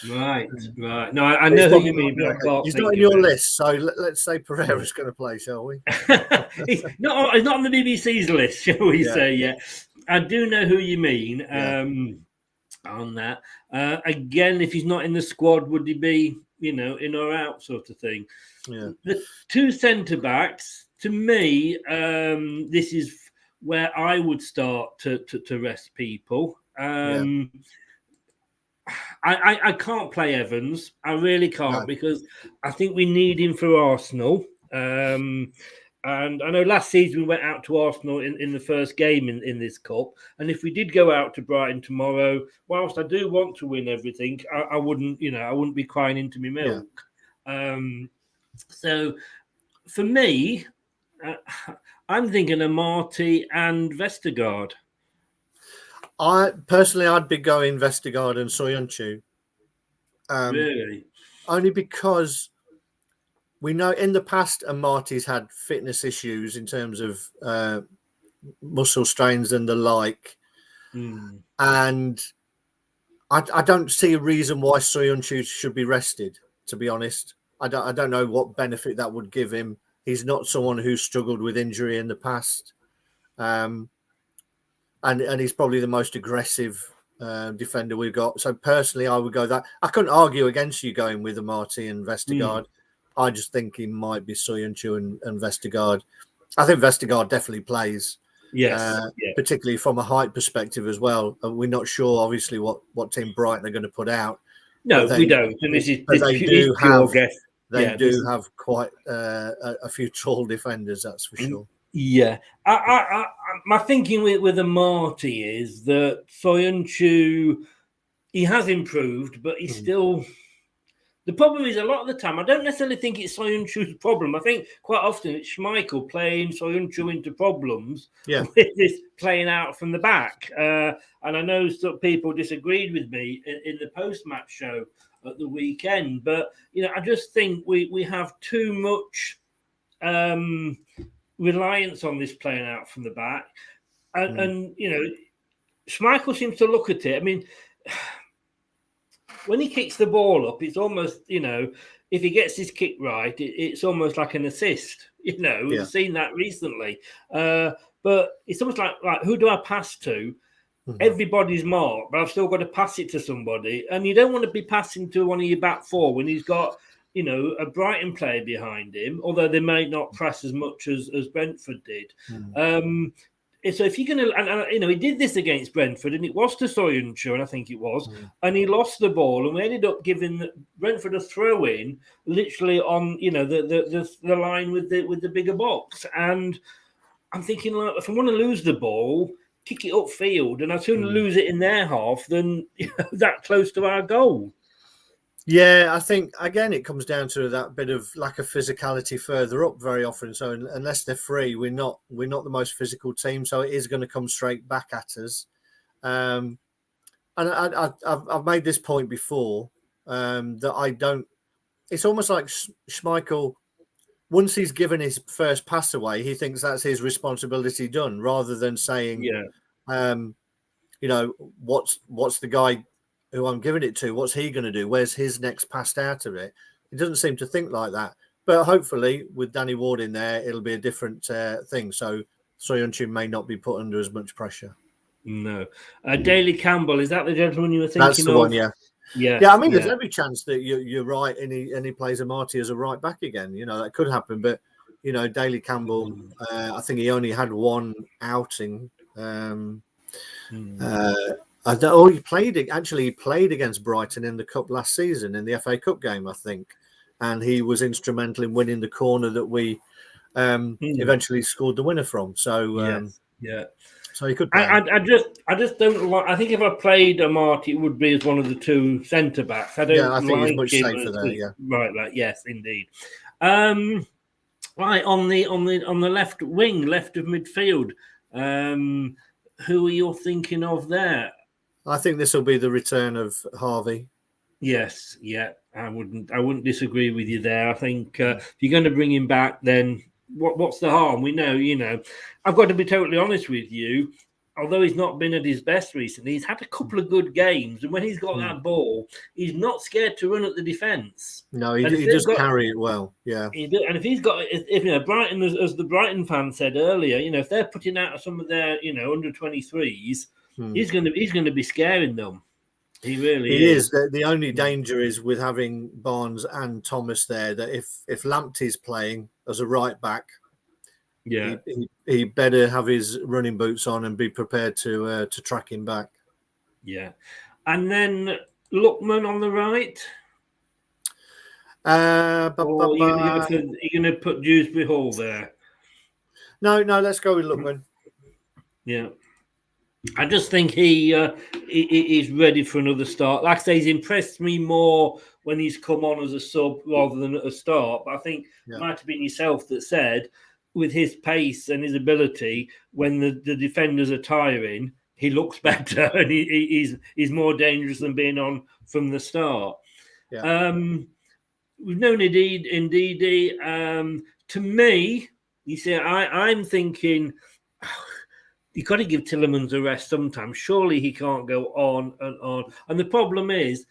Right. No, I know who you mean. He's not in your list, so let's say Pereira's going to play, shall we? He's not on the BBC's list, shall we say? Yeah, I do know who you mean. On that, again, if he's not in the squad, would he be, in or out, sort of thing? Yeah. The two centre backs, to me, this is where I would start to rest people. I can't play Evans. I really can't because I think we need him for Arsenal. And I know last season we went out to Arsenal in the first game in this cup. And if we did go out to Brighton tomorrow, whilst I do want to win everything, I wouldn't, I wouldn't be crying into my milk. Yeah. So for me, I'm thinking of Marty and Vestergaard. I'd be going Vestergaard and Soyuncu. Really? Only because we know in the past Marty's had fitness issues in terms of muscle strains and the like. And I don't see a reason why Soyuncu should be rested, to be honest. I don't know what benefit that would give him. He's not someone who's struggled with injury in the past. And he's probably the most aggressive defender we've got. So personally, I would go that. I couldn't argue against you going with Amati and Vestergaard. I just think he might be Soyuncu and Vestergaard. I think Vestergaard definitely plays. Yes, particularly from a height perspective as well. We're not sure, obviously, what team Brighton are going to put out. No, But we don't. And this is they do pure guess. They do have quite a few tall defenders, that's for sure. Yeah, my thinking with Amati is that Soyuncu, he has improved, but he's still. The problem is a lot of the time, I don't necessarily think it's Soyuncu's problem. I think quite often it's Schmeichel playing Soyuncu into problems with this playing out from the back. And I know some people disagreed with me in the post-match show at the weekend, but I just think we have too much reliance on this playing out from the back, and Schmeichel seems to look at it. I mean, when he kicks the ball up, it's almost if he gets his kick right, it's almost like an assist. We've seen that recently, but it's almost like who do I pass to? Everybody's marked, but I've still got to pass it to somebody. And you don't want to be passing to one of your back four when he's got, a Brighton player behind him, although they may not press as much as Brentford did. So if you're going to, he did this against Brentford, and it was to Soyuncu, and I think it was, and he lost the ball, and we ended up giving Brentford a throw in, literally on, the line with the bigger box. And I'm thinking, if I want to lose the ball, kick it upfield, and I'd sooner lose it in their half than that close to our goal. Yeah, I think again it comes down to that bit of lack of physicality further up very often. So unless they're free, we're not the most physical team. So it is going to come straight back at us. And I've made this point before that I don't. It's almost like Schmeichel. Once he's given his first pass away, he thinks that's his responsibility done, rather than saying, what's the guy who I'm giving it to? What's he going to do? Where's his next pass out of it? He doesn't seem to think like that. But hopefully, with Danny Ward in there, it'll be a different thing. So Soyuncu may not be put under as much pressure. No. Daley Campbell, is that the gentleman you were thinking of? That's the one, yeah. Yeah, I mean, there's every chance that you're right, and he plays Amati as a right back again. That could happen. But Daley Campbell, I think he only had one outing. He played against Brighton in the cup last season in the FA Cup game, I think, and he was instrumental in winning the corner that we eventually scored the winner from. So so he could play. I just don't like. I think if I played Amati, it would be as one of the two centre backs. I think he's much safer there. Yeah, right. Yes, indeed. Right on the left wing, left of midfield. Who are you thinking of there? I think this will be the return of Harvey. Yes, yeah, I wouldn't disagree with you there. I think if you're going to bring him back, then what's the harm? We know, I've got to be totally honest with you. Although he's not been at his best recently, he's had a couple of good games, and when he's got that ball, he's not scared to run at the defence. No, he does carry it well. Yeah, and if he's got, if Brighton, as the Brighton fan said earlier, if they're putting out some of their under 23s. He's going to be scaring them. He really is. The only danger is with having Barnes and Thomas there, that if Lamptey's playing as a right back, he better have his running boots on and be prepared to track him back. Yeah, and then Lookman on the right. Are you going to put Dewsbury Hall there? No. Let's go with Lookman. Yeah. I just think he's ready for another start. Like I say, he's impressed me more when he's come on as a sub rather than at a start. But I think it might have been yourself that said, with his pace and his ability, when the defenders are tiring, he looks better and he's more dangerous than being on from the start. Yeah. We've known Ndidi. To me, you see, I'm thinking. You've got to give Tielemans a rest sometimes. Surely he can't go on and on. And the problem is,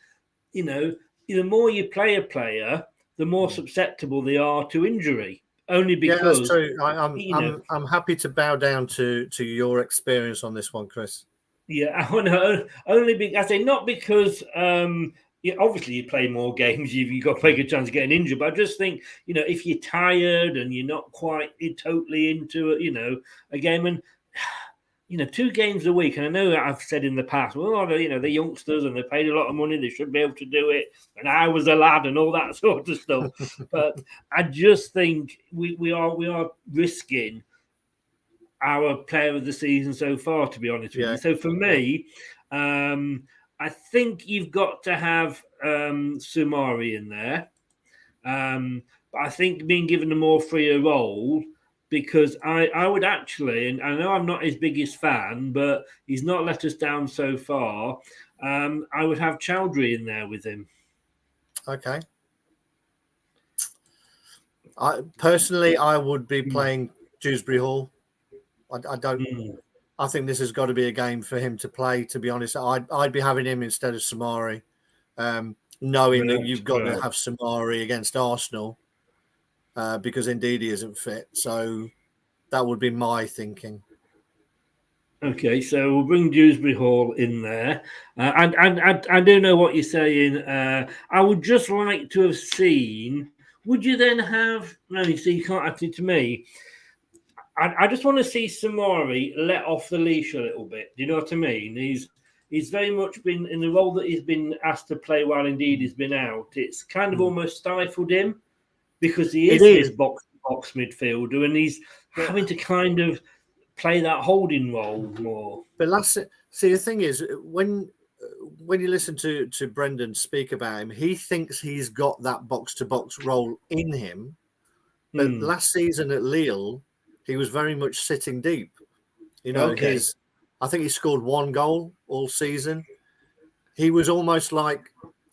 the more you play a player, the more susceptible they are to injury. Only because that's true. I'm happy to bow down to your experience on this one, Chris. Yeah, I say not because obviously you play more games, you've got a very good chance of getting injured. But I just think if you're tired and you're not quite totally into it, a game and. 2 games a week. And I know that I've said in the past, well, the youngsters and they paid a lot of money, they should be able to do it. And I was a lad and all that sort of stuff. But I just think we are risking our player of the season so far, to be honest with you. So for me, I think you've got to have Sumari in there. But I think being given a more freer role, because I would actually, and I know I'm not his biggest fan, but he's not let us down so far. I would have Chowdhury in there with him. Okay. I would be playing Dewsbury Hall. I don't. I think this has got to be a game for him to play. To be honest, I'd be having him instead of Sumari, knowing that you've got to have Sumari against Arsenal, because indeed he isn't fit. So that would be my thinking. Okay, so we'll bring Dewsbury Hall in there, and I do know what you're saying. I would just like to have seen. Would you then have? No, you see, you can't actually. To me, I just want to see Sumari let off the leash a little bit. Do you know what I mean? He's very much been in the role that he's been asked to play while indeed he's been out. It's kind of almost stifled him because he is this box midfielder and he's having to kind of play that holding role more. But the thing is, when you listen to Brendan speak about him, he thinks he's got that box-to-box role in him. But last season at Lille, he was very much sitting deep. I think he scored 1 goal all season. He was almost like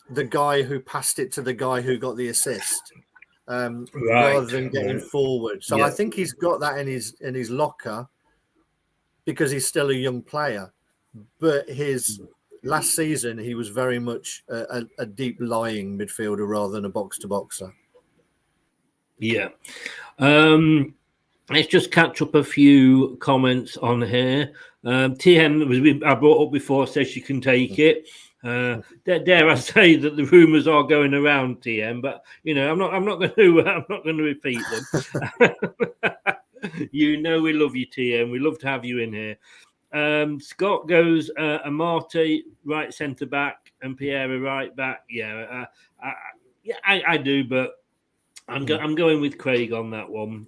the guy who passed it to the guy who got the assist, rather than getting forward. So I think he's got that in his locker because he's still a young player. But his last season, he was very much a deep lying midfielder rather than a box-to-boxer. Yeah. Let's just catch up a few comments on here. TM, I brought up before, says she can take it. Dare I say that the rumours are going around, TM, but I'm not going to repeat them. We love you, TM. We love to have you in here. Scott goes Amarte right centre back and Pierre right back. I do, but I'm going with Craig on that one.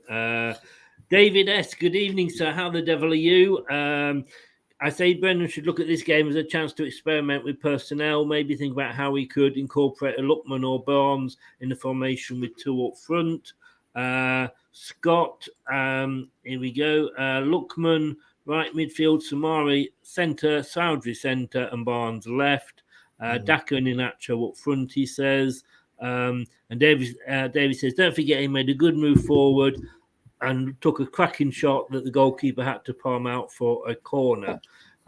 David S. Good evening, sir. How the devil are you? I say Brendan should look at this game as a chance to experiment with personnel, maybe think about how he could incorporate a Lookman or Barnes in the formation with 2 up front. Scott, here we go. Lookman, right midfield, Sumari, centre, Chowdhury centre, and Barnes left. Daka and Inacho up front, he says. And David says, don't forget he made a good move forward and took a cracking shot that the goalkeeper had to palm out for a corner.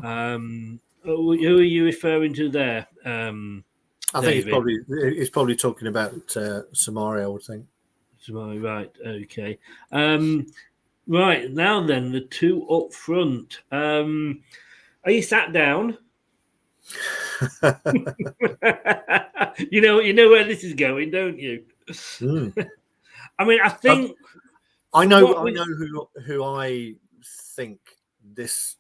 Who are you referring to there? I think he's probably talking about Sumari, I would think. Sumari, right, okay. Right, now then, the 2 up front. Are you sat down? you know where this is going, don't you? I mean, I think I know who I think this.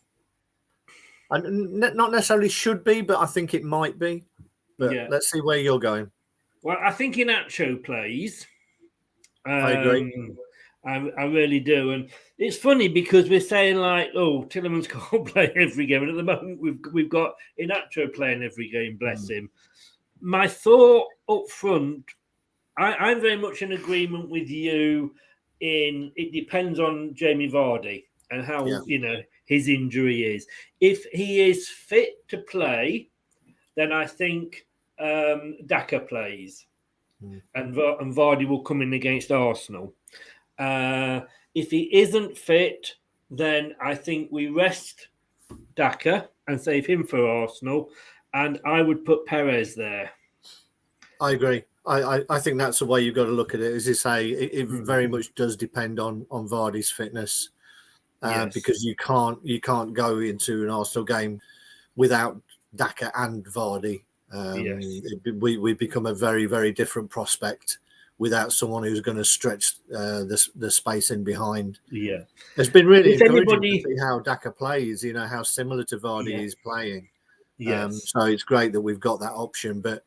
Not necessarily should be, but I think it might be. But let's see where you're going. Well, I think Inacho plays. I agree. I really do, and it's funny because we're saying like, oh, Tillerman's can't play every game, and at the moment we've got Inacho playing every game. Bless him. My thought up front, I'm very much in agreement with you. It depends on Jamie Vardy and how his injury is. If he is fit to play, then I think Daka plays, and Vardy will come in against Arsenal. If he isn't fit, then I think we rest Daka and save him for Arsenal, and I would put Perez there. I agree. I think that's the way you've got to look at it. As you say, it very much does depend on Vardy's fitness, because you can't go into an Arsenal game without Daka and Vardy. We become a very, very different prospect without someone who's going to stretch the space in behind. Yeah. It's been really If encouraging anybody- to see how Daka plays, how similar to Vardy Yeah. is playing. Yes. So it's great that we've got that option. But,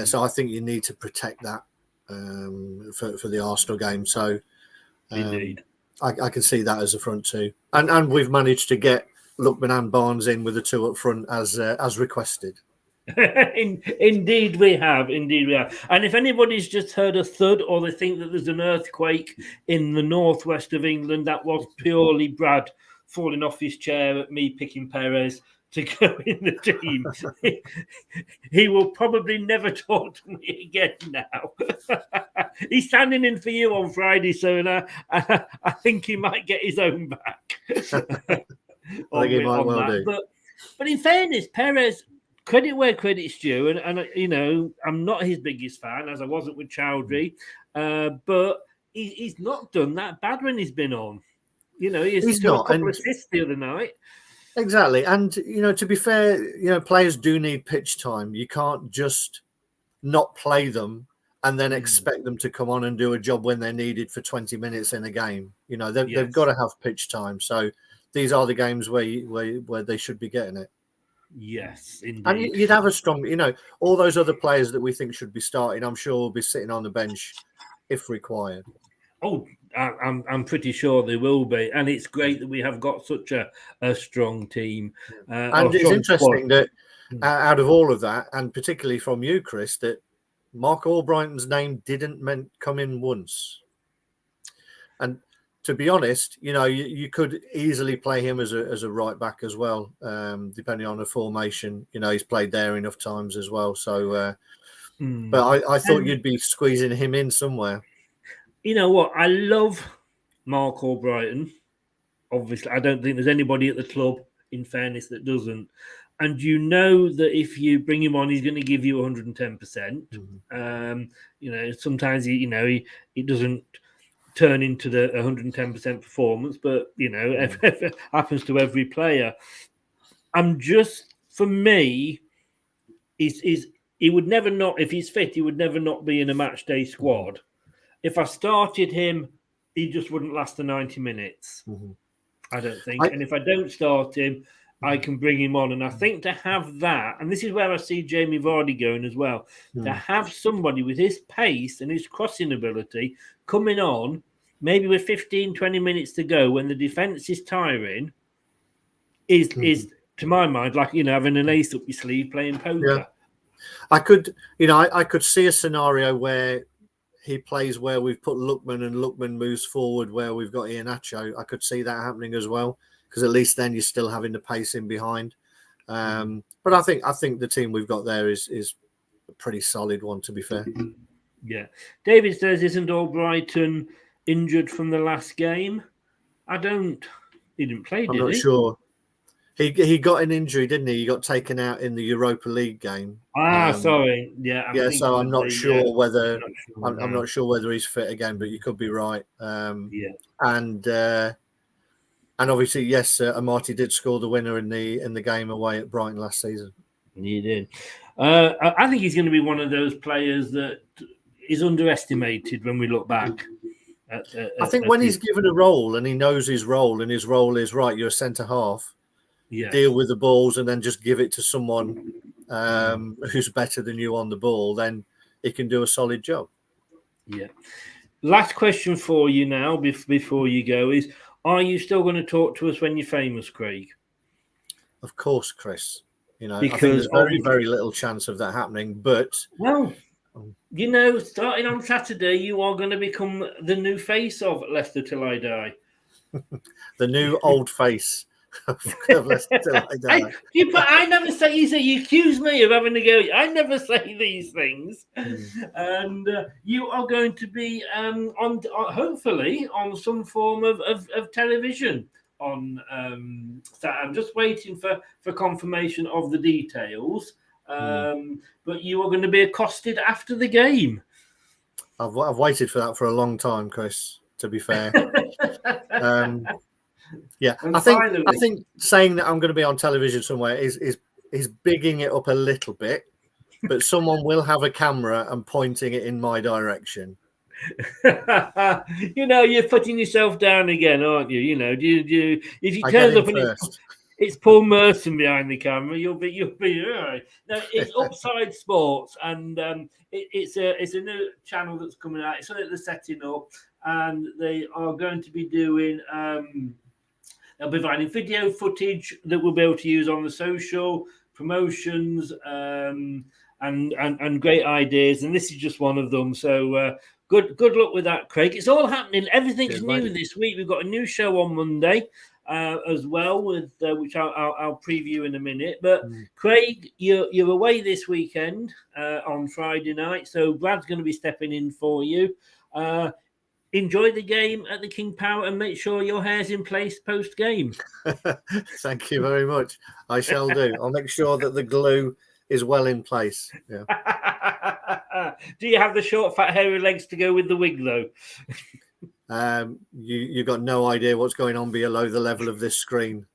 so I think you need to protect that for the Arsenal game. So Indeed. I can see that as a front two. And we've managed to get Lookman and Barnes in with the two up front as requested. Indeed we have. And if anybody's just heard a thud or they think that there's an earthquake in the northwest of England, that was purely Brad falling off his chair at me picking Perez to go in the team. He will probably never talk to me again now. He's standing in for you on Friday, so I think he might get his own back. I think he might well do. But in fairness, Perez, credit where credit's due, and I'm not his biggest fan, as I wasn't with Chowdhury, but he's not done that bad when he's been on. He's got a couple of assists the other night. Exactly. And, to be fair, players do need pitch time. You can't just not play them and then expect them to come on and do a job when they're needed for 20 minutes in a game. They've got to have pitch time. So these are the games where they should be getting it. Yes, indeed. And you'd have a strong, all those other players that we think should be starting, I'm sure will be sitting on the bench if required. Oh, I'm pretty sure they will be, and it's great that we have got such a strong team. And it's interesting that out of all of that, and particularly from you, Chris, that Mark Albrighton's name didn't come in once. And to be honest, you could easily play him as a right back as well, depending on the formation. He's played there enough times as well. So, but I thought you'd be squeezing him in somewhere. You know what? I love Mark Albrighton. Obviously, I don't think there's anybody at the club, in fairness, that doesn't. And that if you bring him on, he's going to give you 110%. Sometimes he doesn't turn into the 110% performance, but it happens to every player. For me, he would never not, if he's fit, he would never not be in a match day squad. If I started him, he just wouldn't last the 90 minutes. I don't think. And if I don't start him, I can bring him on. And I think to have that, and this is where I see Jamie Vardy going as well, to have somebody with his pace and his crossing ability coming on, maybe with 15, 20 minutes to go when the defence is tiring, is to my mind, like, having an ace up your sleeve playing poker. Yeah. I could see a scenario where he plays where we've put Lookman and Lookman moves forward where we've got Iheanacho. I could see that happening as well, because at least then you're still having the pace in behind. But I think the team we've got there is a pretty solid one, to be fair. Yeah. David says, isn't Albrighton injured from the last game? He didn't play, did he? I'm not sure. He got an injury, didn't he? He got taken out in the Europa League game. Sorry. Yeah. So I'm not sure whether I'm not sure whether he's fit again, but you could be right. And obviously, yes, Amati did score the winner in the game away at Brighton last season. He did. I think he's going to be one of those players that is underestimated when we look back. I think when he's given a role and he knows his role, and his role is right, you're a centre half. Yeah. Deal with the balls and then just give it to someone who's better than you on the ball, then he can do a solid job. Yeah. Last question for you now, before you go, is: are you still going to talk to us when you're famous, Craig? Of course, Chris. Because I think there's very, very little chance of that happening. But starting on Saturday, you are going to become the new face of Leicester Till I Die. The new old face. I never say. You accuse me of having to go. I never say these things, and you are going to be on hopefully on some form of television on. I'm just waiting for confirmation of the details. But you are going to be accosted after the game. I've waited for that for a long time, Chris. To be fair. Yeah, I think saying that I'm going to be on television somewhere is bigging it up a little bit. but someone will have a camera and pointing it in my direction. You know, you're putting yourself down again, aren't you? You know, do you if you I turn get up in and first. it's Paul Merson behind the camera, you'll be all right. No, it's Upside Sports, and it's a new channel that's coming out. It's something they're setting up, and they are going to be doing. They'll be providing video footage that we'll be able to use on the social promotions, and great ideas. And this is just one of them. So good luck with that, Craig. It's all happening. Everything's new this week. We've got a new show on Monday. As well, with which I'll preview in a minute. But Craig, you're away this weekend on Friday night, so Brad's going to be stepping in for you. Enjoy the game at the King Power and make sure your hair's in place post game. Thank you very much. I shall do. I'll make sure that the glue is well in place. Yeah. Do you have the short, fat, hairy legs to go with the wig, though? You got no idea what's going on below the level of this screen.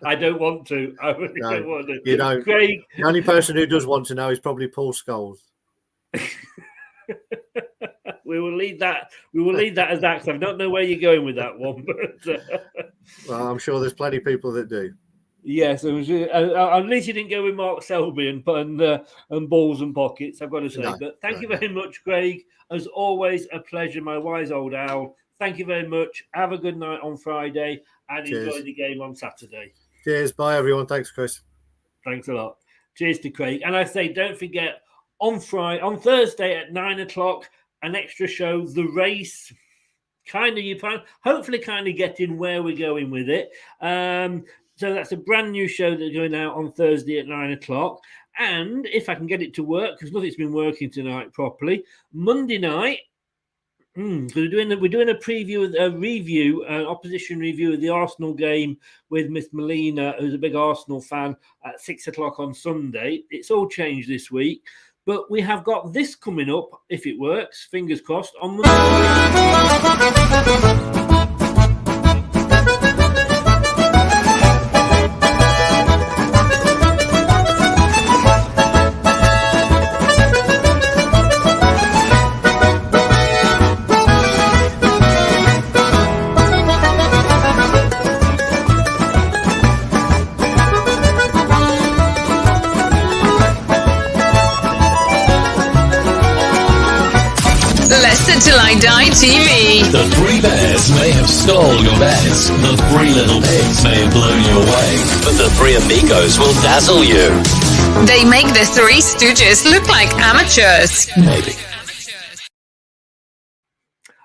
I don't want to. I really don't want to. You know, Craig. The only person who does want to know is probably Paul Scholes. We will leave that. We will leave that as that. 'Cause I don't know where you're going with that one, but well, I'm sure there's plenty of people that do. Yes, at least you didn't go with Mark Selby and balls and pockets, I've got to say. No, but thank you very much, Craig. As always, a pleasure, my wise old owl. Thank you very much. Have a good night on Friday and enjoy the game on Saturday. Cheers. Bye, everyone. Thanks, Chris. Thanks a lot. Cheers to Craig. And I say, don't forget, on Thursday at 9 o'clock, an extra show, The Race. Hopefully kind of getting where we're going with it. So that's a brand new show that's going out on Thursday at 9 o'clock. And if I can get it to work, because nothing's been working tonight properly, Monday night, we're doing a preview, an opposition review of the Arsenal game with Miss Melina, who's a big Arsenal fan, at 6 o'clock on Sunday. It's all changed this week. But we have got this coming up, if it works, fingers crossed, on Monday. Leicester Till I Die TV. The three bears may have stole your bets, the three little pigs may have blown you away, but the three amigos will dazzle you. They make the Three Stooges look like amateurs. Maybe.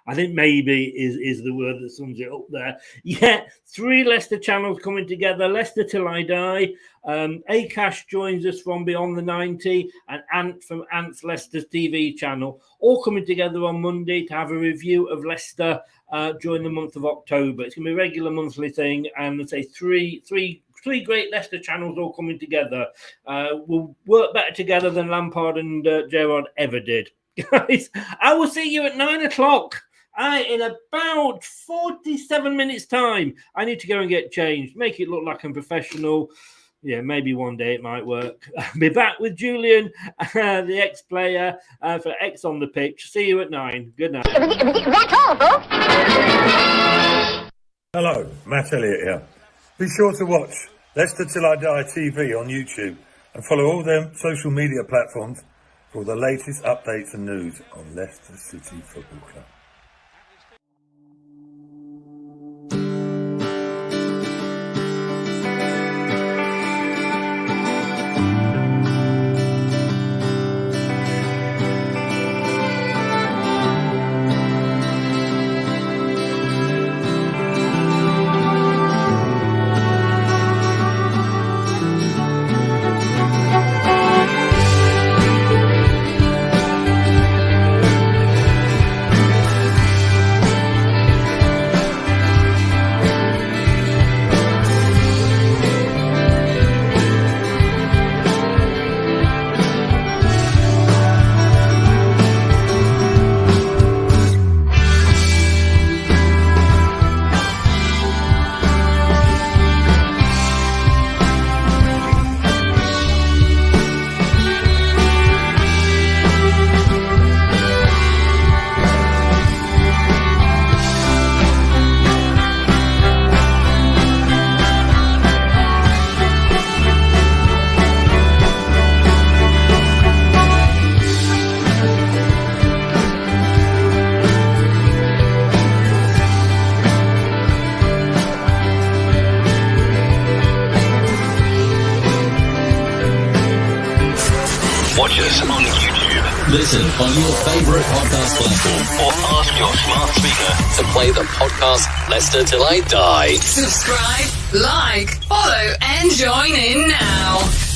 I think maybe is the word that sums it up there. Yeah, three Leicester channels coming together. Leicester Till I Die. Akash joins us from Beyond the 90 and Ant from Ant's Leicester's TV channel. All coming together on Monday to have a review of Leicester during the month of October. It's going to be a regular monthly thing. And I'd say three great Leicester channels all coming together. Will work better together than Lampard and Gerrard ever did. Guys, I will see you at 9 o'clock. In about 47 minutes' time. I need to go and get changed. Make it look like I'm professional. Yeah, maybe one day it might work. I'll be back with Julian, the ex-player, for X on the Pitch. See you at 9. Good night. That's all, folks. Hello, Matt Elliott here. Be sure to watch Leicester Till I Die TV on YouTube and follow all their social media platforms for all the latest updates and news on Leicester City Football Club. us on YouTube. Listen on your favourite podcast platform Or ask your smart speaker to play the podcast Leicester Till I Die. Subscribe, like, follow, and join in now.